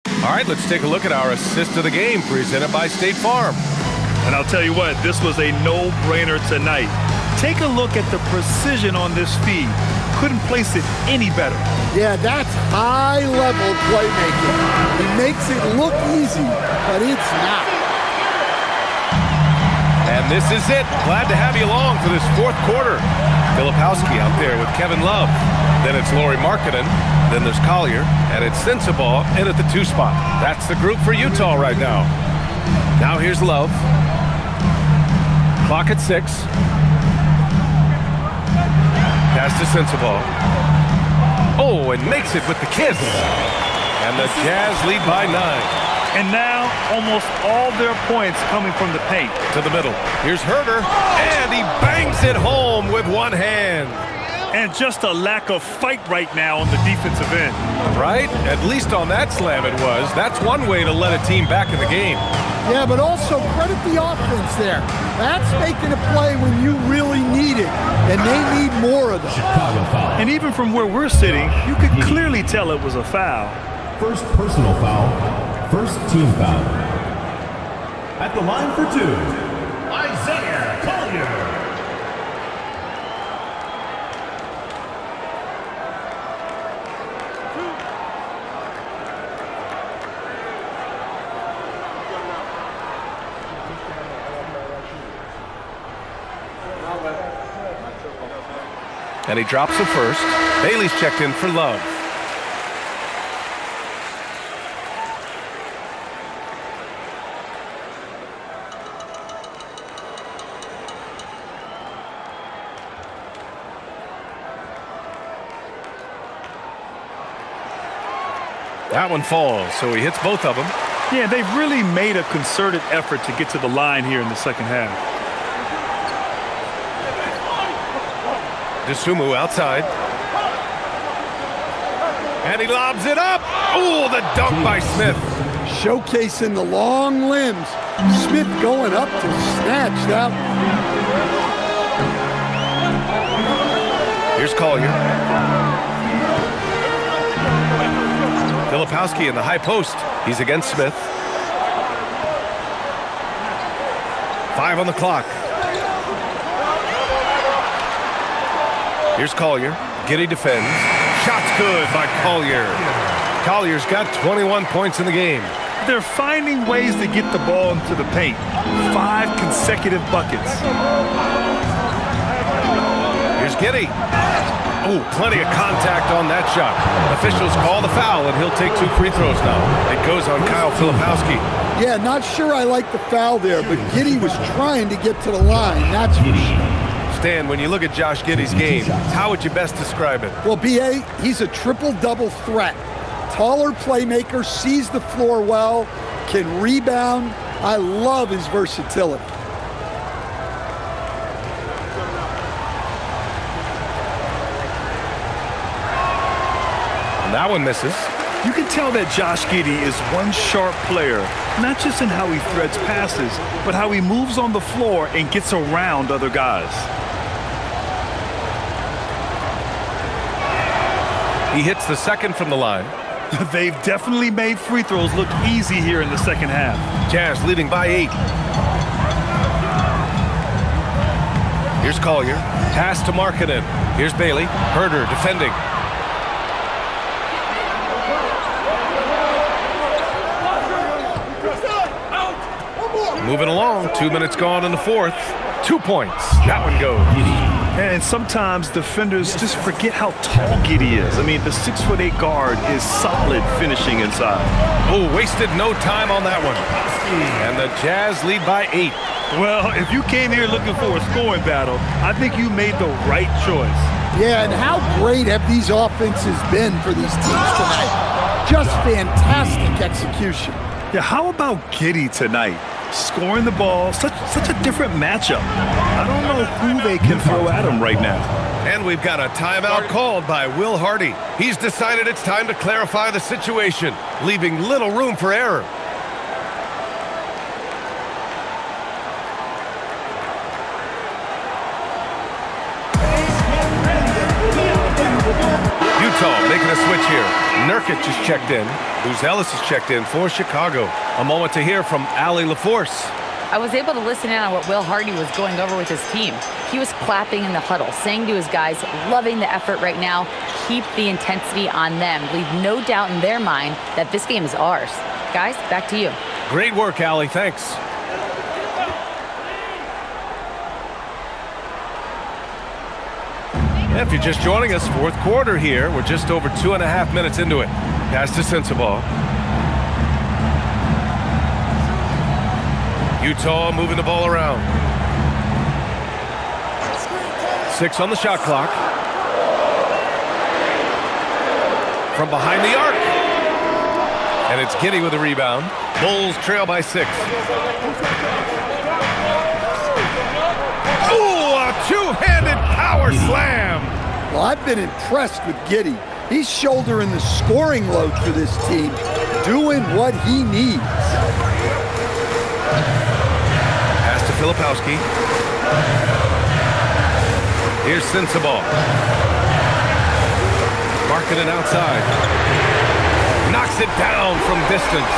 S3: All right, let's take a look at our assist of the game presented by State Farm.
S1: And I'll tell you what, this was a no-brainer tonight. Take a look at the precision on this feed. Couldn't place it any better.
S2: Yeah, that's high-level playmaking. He makes it look easy, but it's not.
S3: And this is it. Glad to have you along for this fourth quarter. Filipowski out there with Kevin Love. Then it's Lauri Markkanen. Then there's Collier. And it's Sensabaugh in at the 2 spot. That's the group for Utah right now. Now here's Love. Clock at 6. Pass to Sensabaugh. Oh, and makes it with the kiss. And the Jazz lead by 9.
S1: And now, almost all their points coming from the paint.
S3: To the middle. Here's Herder. And he bangs it home with one hand.
S1: And just a lack of fight right now on the defensive end.
S3: Right? At least on that slam it was. That's one way to let a team back in the game.
S2: Yeah, but also credit the offense there. That's making a play when you really need it, and they need more of them.
S4: Chicago foul.
S1: And even from where we're sitting, you could clearly tell it was a foul.
S4: First personal foul. First team foul. At the line for 2, Isaiah Collier.
S3: And he drops the first. Bailey's checked in for Love. That one falls, so he hits both of them.
S1: Yeah, they've really made a concerted effort to get to the line here in the second half.
S3: Dosunmu outside. And he lobs it up. Oh, the dunk by Smith.
S2: Showcasing the long limbs. Smith going up to snatch that.
S3: Here's Collier. Filipowski in the high post. He's against Smith. 5 on the clock. Here's Collier. Giddey defends. Shot's good by Collier. Collier's got 21 points in the game.
S1: They're finding ways to get the ball into the paint. 5 consecutive buckets.
S3: Here's Giddey. Oh, plenty of contact on that shot. Officials call the foul, and he'll take 2 free throws now. It goes on Kyle Filipowski.
S2: Yeah, not sure I like the foul there, but Giddey was trying to get to the line. That's for sure.
S3: Stan, when you look at Josh Giddey's game, how would you best describe it?
S2: Well, B.A., he's a triple-double threat. Taller playmaker, sees the floor well, can rebound. I love his versatility.
S3: And that one misses.
S1: You can tell that Josh Giddey is one sharp player, not just in how he threads passes, but how he moves on the floor and gets around other guys.
S3: He hits the second from the line.
S1: They've definitely made free throws look easy here in the second half.
S3: Jazz leading by 8. Here's Collier. Pass to Markkanen. Here's Bailey. Herder defending. Moving along. 2 minutes gone in the fourth. 2 points. That one goes.
S1: And sometimes defenders just forget how tall Giddey is. I mean, the 6'8" guard is solid finishing inside.
S3: Oh, wasted no time on that one. And the Jazz lead by 8.
S1: Well, if you came here looking for a scoring battle, I think you made the right choice.
S2: Yeah, and how great have these offenses been for these teams tonight? Just fantastic execution.
S1: Yeah, how about Giddey tonight? Scoring the ball, such a different matchup. I don't know who they can throw at him right now.
S3: And we've got a timeout called by Will Hardy. He's decided it's time to clarify the situation, leaving little room for error. Utah making a switch here. Nurkic is checked in. Ellis is checked in for Chicago. A moment to hear from Allie LaForce.
S5: I was able to listen in on what Will Hardy was going over with his team. He was clapping in the huddle, saying to his guys, loving the effort right now, keep the intensity on them. Leave no doubt in their mind that this game is ours. Guys, back to you.
S3: Great work, Allie. Thanks. If you're just joining us, fourth quarter here. We're just over 2.5 minutes into it. Pass to Sensabaugh. Utah moving the ball around. 6 on the shot clock. From behind the arc. And it's Giddey with a rebound. Bulls trail by 6. Oh, a two-handed power slam.
S2: Well, I've been impressed with Giddey. He's shouldering the scoring load for this team, doing what he needs.
S3: Pass to Filipowski. Here's Sensabaugh. Markkanen outside. Knocks it down from distance.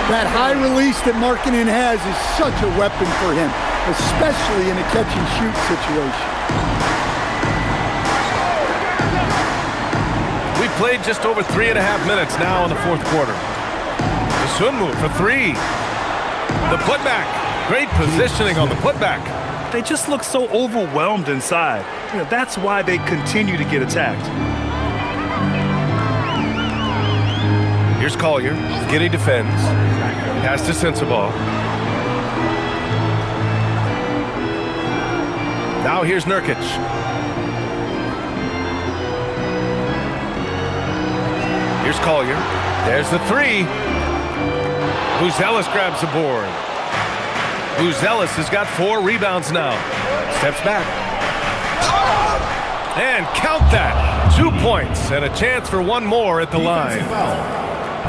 S2: That high release that Markkanen has is such a weapon for him, especially in a catch-and-shoot situation.
S3: We played just over 3.5 minutes now in the fourth quarter. The Sunmu for 3. The putback. Great positioning on the putback.
S1: They just look so overwhelmed inside. You know, that's why they continue to get attacked.
S3: Here's Collier. Giddey defends. Pass to Sensabaugh. Now here's Nurkic. Here's Collier. There's the 3. Ellis grabs the board. Ellis has got 4 rebounds now. Steps back. And count that. 2 points and a chance for one more at the line.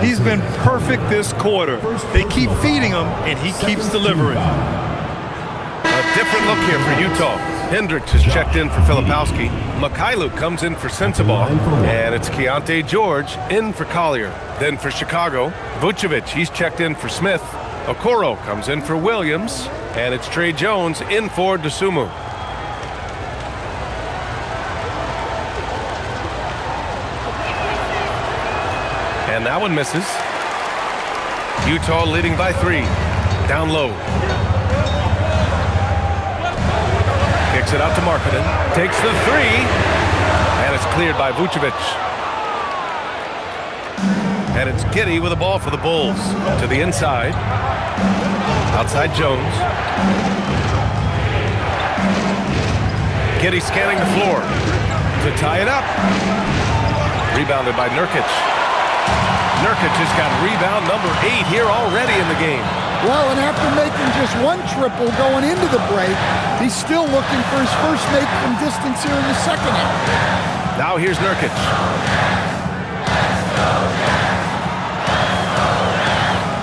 S1: He's been perfect this quarter. They keep feeding him, and he keeps delivering.
S3: A different look here for Utah. Hendricks is checked in for Filipowski. Mikhailu comes in for Sensabaugh. And it's Keontae George in for Collier. Then for Chicago, Vucevic, he's checked in for Smith. Okoro comes in for Williams. And it's Trey Jones in for Dosunmu. And that one misses. Utah leading by 3. Down low. Kicks it out to Markkanen. Takes the 3. And it's cleared by Vucevic. And it's Giddey with the ball for the Bulls. To the inside. Outside Jones. Giddey scanning the floor. To tie it up. Rebounded by Nurkic. Nurkic has got rebound number 8 here already in the game.
S2: Well, and after making just 1 triple going into the break, he's still looking for his first make from distance here in the second half.
S3: Now here's Nurkic.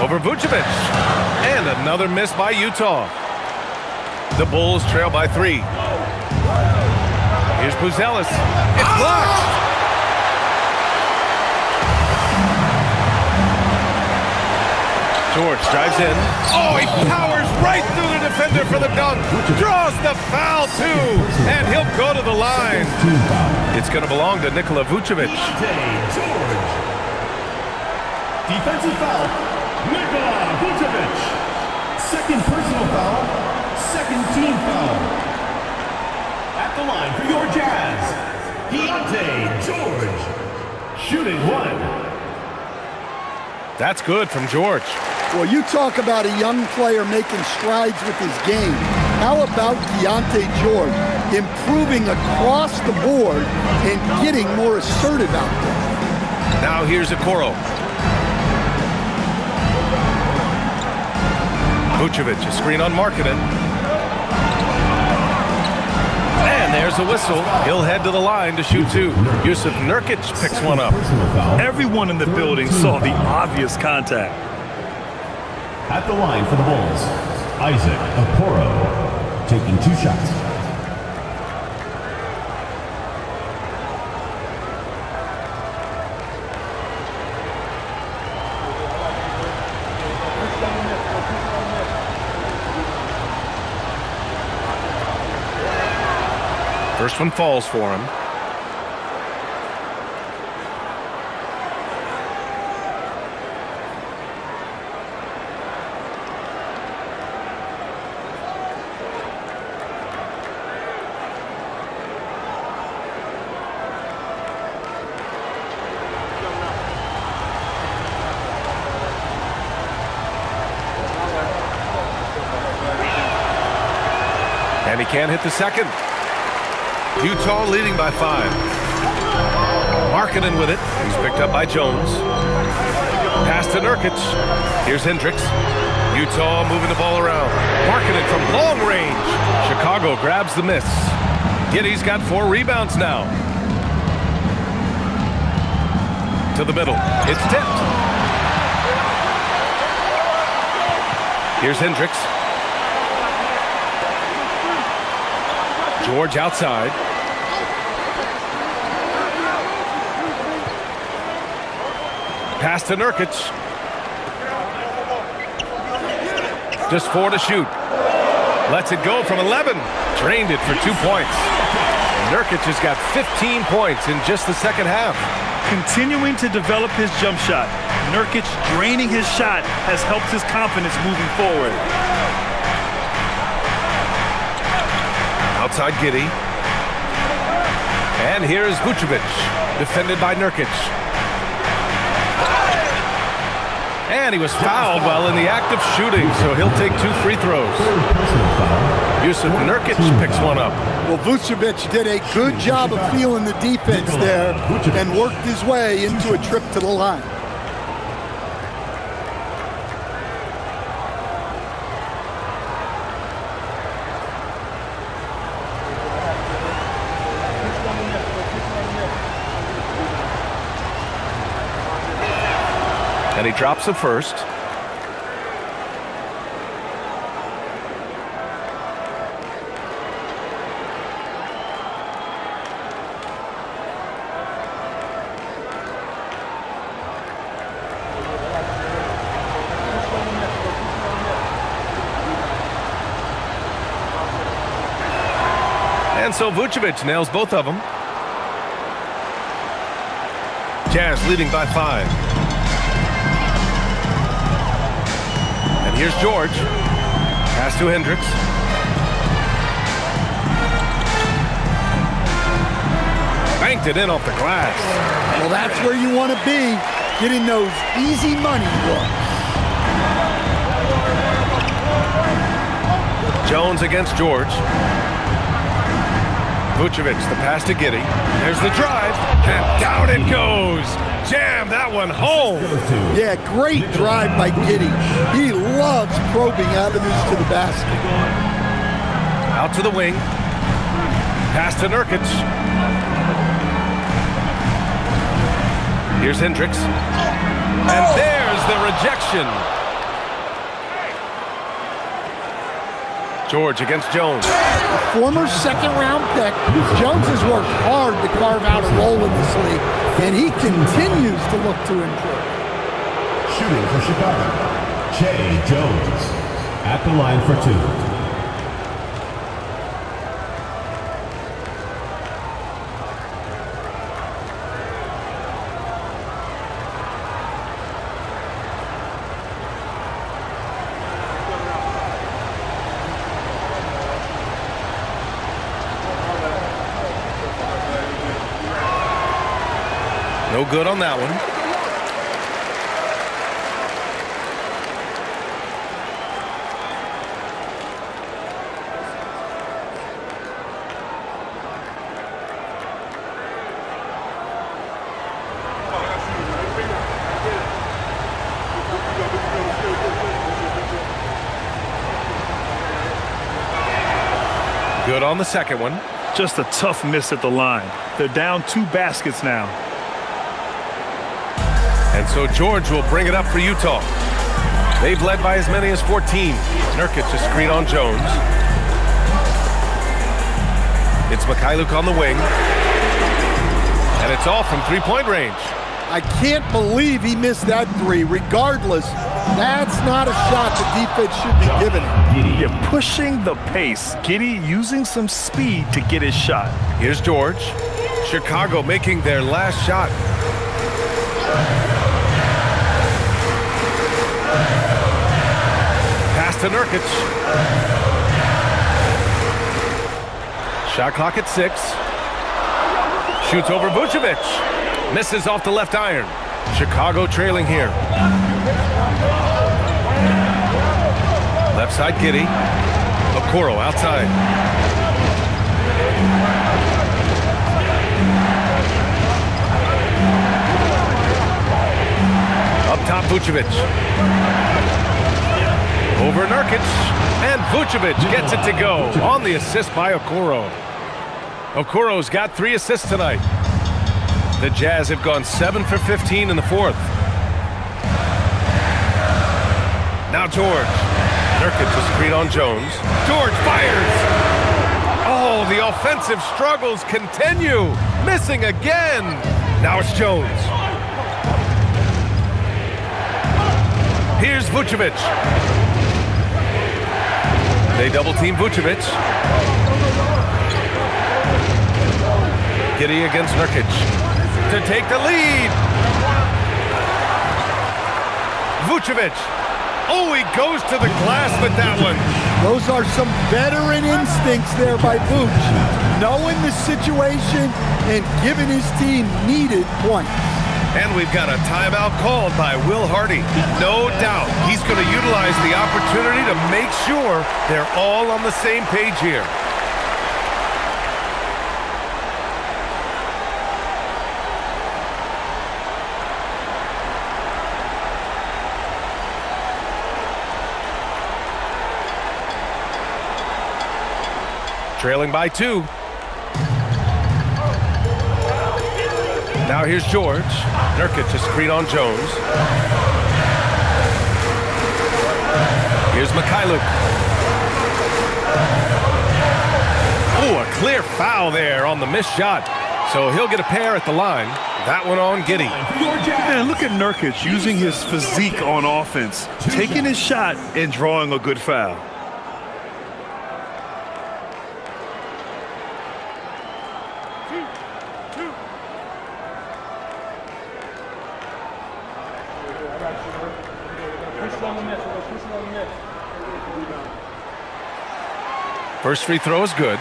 S3: over Vucevic. And another miss by Utah. The Bulls trail by 3. Here's Puzelis. It's blocked. George drives in. Oh, he powers right through the defender for the dunk. Draws the foul, too. And he'll go to the line. It's going to belong to Nikola Vucevic.
S4: George. Defensive foul, Nikola Vucevic. Second personal foul, second team foul. At the line for your Jazz, George. Shooting 1.
S3: That's good from George.
S2: Well, you talk about a young player making strides with his game. How about George improving across the board and getting more assertive out there?
S3: Now here's Okoro. Vucevic, a screen on Markkanen. And there's a whistle. He'll head to the line to shoot 2. Yusuf Nurkic picks one up.
S1: Everyone in the building saw the obvious contact.
S4: At the line for the Bulls, Isaac Okoro taking 2 shots.
S3: First one falls for him. And he can't hit the second. Utah leading by 5. Markkanen with it. He's picked up by Jones. Pass to Nurkic. Here's Hendricks. Utah moving the ball around. Markkanen from long range. Chicago grabs the miss. Giddey's got 4 rebounds now. To the middle. It's tipped. Here's Hendricks. George outside. Pass to Nurkic. Just 4 to shoot. Lets it go from 11. Drained it for 2 points. Nurkic has got 15 points in just the second half.
S1: Continuing to develop his jump shot. Nurkic draining his shot has helped his confidence moving forward.
S3: Outside Giddey. And here's Vucevic, defended by Nurkic. And he was fouled while in the act of shooting, so he'll take 2 free throws. Yusuf Nurkic picks one up.
S2: Well, Vucevic did a good job of feeling the defense there and worked his way into a trip to the line.
S3: And he drops the first. And so Vucevic nails both of them. Jazz leading by 5. And here's George. Pass to Hendricks. Banked it in off the glass.
S2: Well, that's where you want to be, getting those easy money looks.
S3: Jones against George. Vucevic, the pass to Giddey. There's the drive, and down it goes. Jam that one home.
S2: Yeah, great drive by Giddey. He loves probing avenues to the basket.
S3: Out to the wing. Pass to Nurkic. Here's Hendricks. And there's the rejection. George against Jones.
S2: Former second-round pick, Jones has worked hard to carve out a role in this league, and he continues to look to improve.
S4: Shooting for Chicago, Jay Jones. At the line for 2.
S3: No good on that one. Good on the second one.
S1: Just a tough miss at the line. They're down 2 baskets now.
S3: And so George will bring it up for Utah. They've led by as many as 14. Nurkic a screen on Jones. It's Mikhailuk on the wing. And it's off from three-point range.
S2: I can't believe he missed that 3. Regardless, that's not a shot the defense should be giving him.
S1: You're pushing the pace. Giddey using some speed to get his shot.
S3: Here's George. Chicago making their last shot. Pass to Nurkic. Shot clock at 6. Shoots over Vucevic. Misses off the left iron. Chicago trailing here. Left side, Giddey. Okoro outside. Up top, Vucevic. Over Nurkic. And Vucevic gets it to go on the assist by Okoro. Okoro's got 3 assists tonight. The Jazz have gone 7 for 15 in the 4th. Now George. Nurkic a screen on Jones. George fires. Oh, the offensive struggles continue. Missing again. Now it's Jones. Here's Vucevic. They double team Vucevic. Giddey against Nurkic to take the lead. Vucevic. Oh, he goes to the glass with that one.
S2: Those are some veteran instincts there by Vooch, knowing the situation and giving his team needed points.
S3: And we've got a timeout called by Will Hardy. No doubt he's going to utilize the opportunity to make sure they're all on the same page here. Trailing by 2. Now here's George. Nurkic a screen on Jones. Here's Mikhailuk. Oh, a clear foul there on the missed shot. So he'll get a pair at the line. That one on Giddey.
S1: Man, look at Nurkic using his physique on offense, taking his shot and drawing a good foul.
S3: First free throw is good.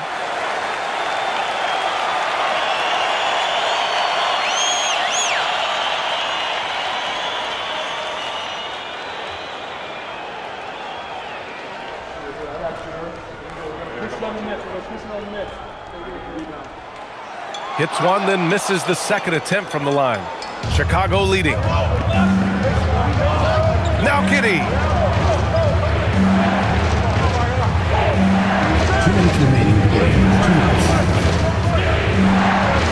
S3: Hits one, then misses the second attempt from the line. Chicago leading. Now Giddey.
S4: 2 minutes remaining in the game. 2 minutes.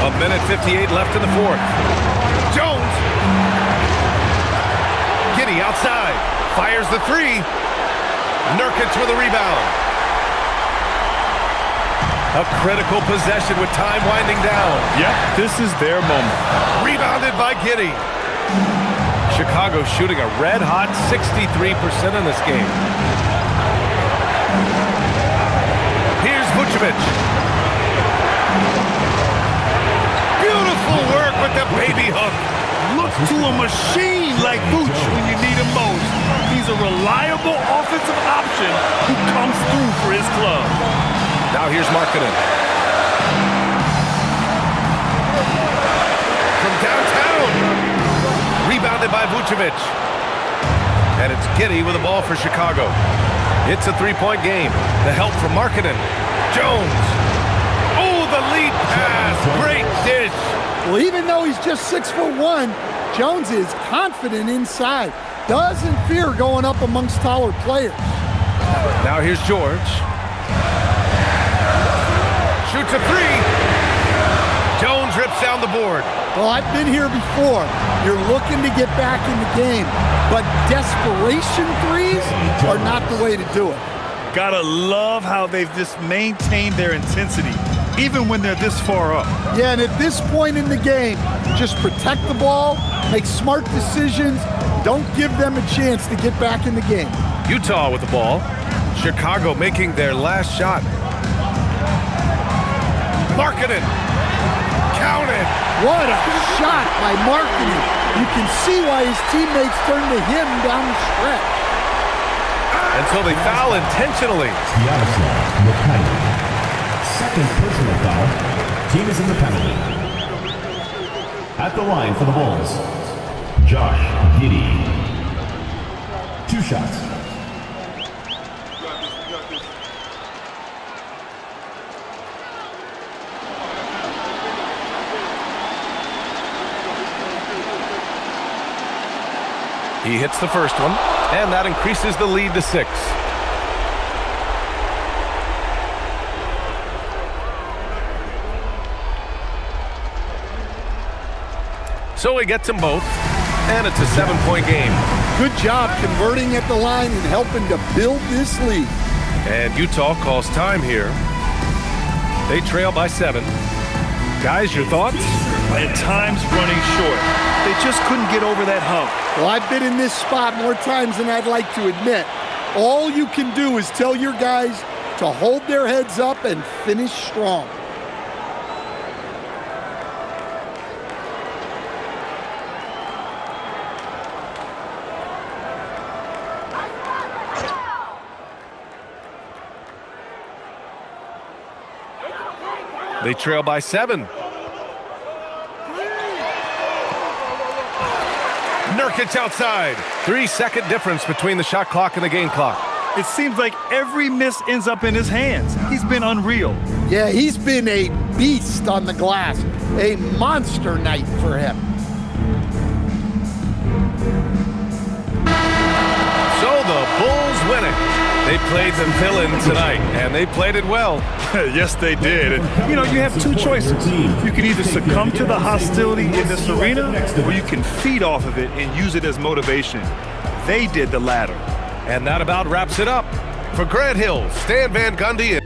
S3: A minute 58 left in the 4th. Jones. Giddey outside. Fires the 3. Nurkic with a rebound. A critical possession with time winding down.
S1: Yep, this is their moment.
S3: Rebounded by Giddey. Chicago shooting a red-hot 63% in this game. Here's Vucevic. Beautiful work with the baby hook.
S1: Look to a machine like Vooch when you need him most. He's a reliable offensive option who comes through for his club.
S3: Now here's Markkanen. From downtown. Rebounded by Vucevic. And it's Giddey with the ball for Chicago. It's a three-point game. The help from Markkanen. Jones. Oh, the lead pass. Great dish.
S2: Well, even though he's just 6'1", Jones is confident inside. Doesn't fear going up amongst taller players.
S3: Now here's George. Shoots a three. Jones rips down the board.
S2: Well, I've been here before. You're looking to get back in the game, but desperation threes are not the way to do it.
S1: Gotta love how they've just maintained their intensity, even when they're this far up.
S2: Yeah, and at this point in the game, just protect the ball, make smart decisions, don't give them a chance to get back in the game.
S3: Utah with the ball. Chicago making their last shot. Markkanen. Counted.
S2: What a shot by Markkanen. You can see why his teammates turn to him down the stretch.
S3: And so they foul intentionally.
S4: Second personal foul. Team is in the penalty. At the line for the Bulls, Josh Giddey. 2 shots.
S3: He hits the first one, and that increases the lead to 6. So he gets them both, and it's a 7-point game.
S2: Good job converting at the line and helping to build this lead.
S3: And Utah calls time here. They trail by 7. Guys, your thoughts?
S1: And time's running short. They just couldn't get over that hump.
S2: Well, I've been in this spot more times than I'd like to admit. All you can do is tell your guys to hold their heads up and finish strong.
S3: They trail by 7. Nurkic outside. 3-second difference between the shot clock and the game clock.
S1: It seems like every miss ends up in his hands. He's been unreal.
S2: Yeah, he's been a beast on the glass. A monster night for him.
S3: So the Bulls win it. They played the villain tonight, and they played it well.
S1: Yes, they did. And, you know, you have 2 choices. You can either succumb to the hostility in this arena, or you can feed off of it and use it as motivation. They did the latter.
S3: And that about wraps it up. For Grant Hill, Stan Van Gundy,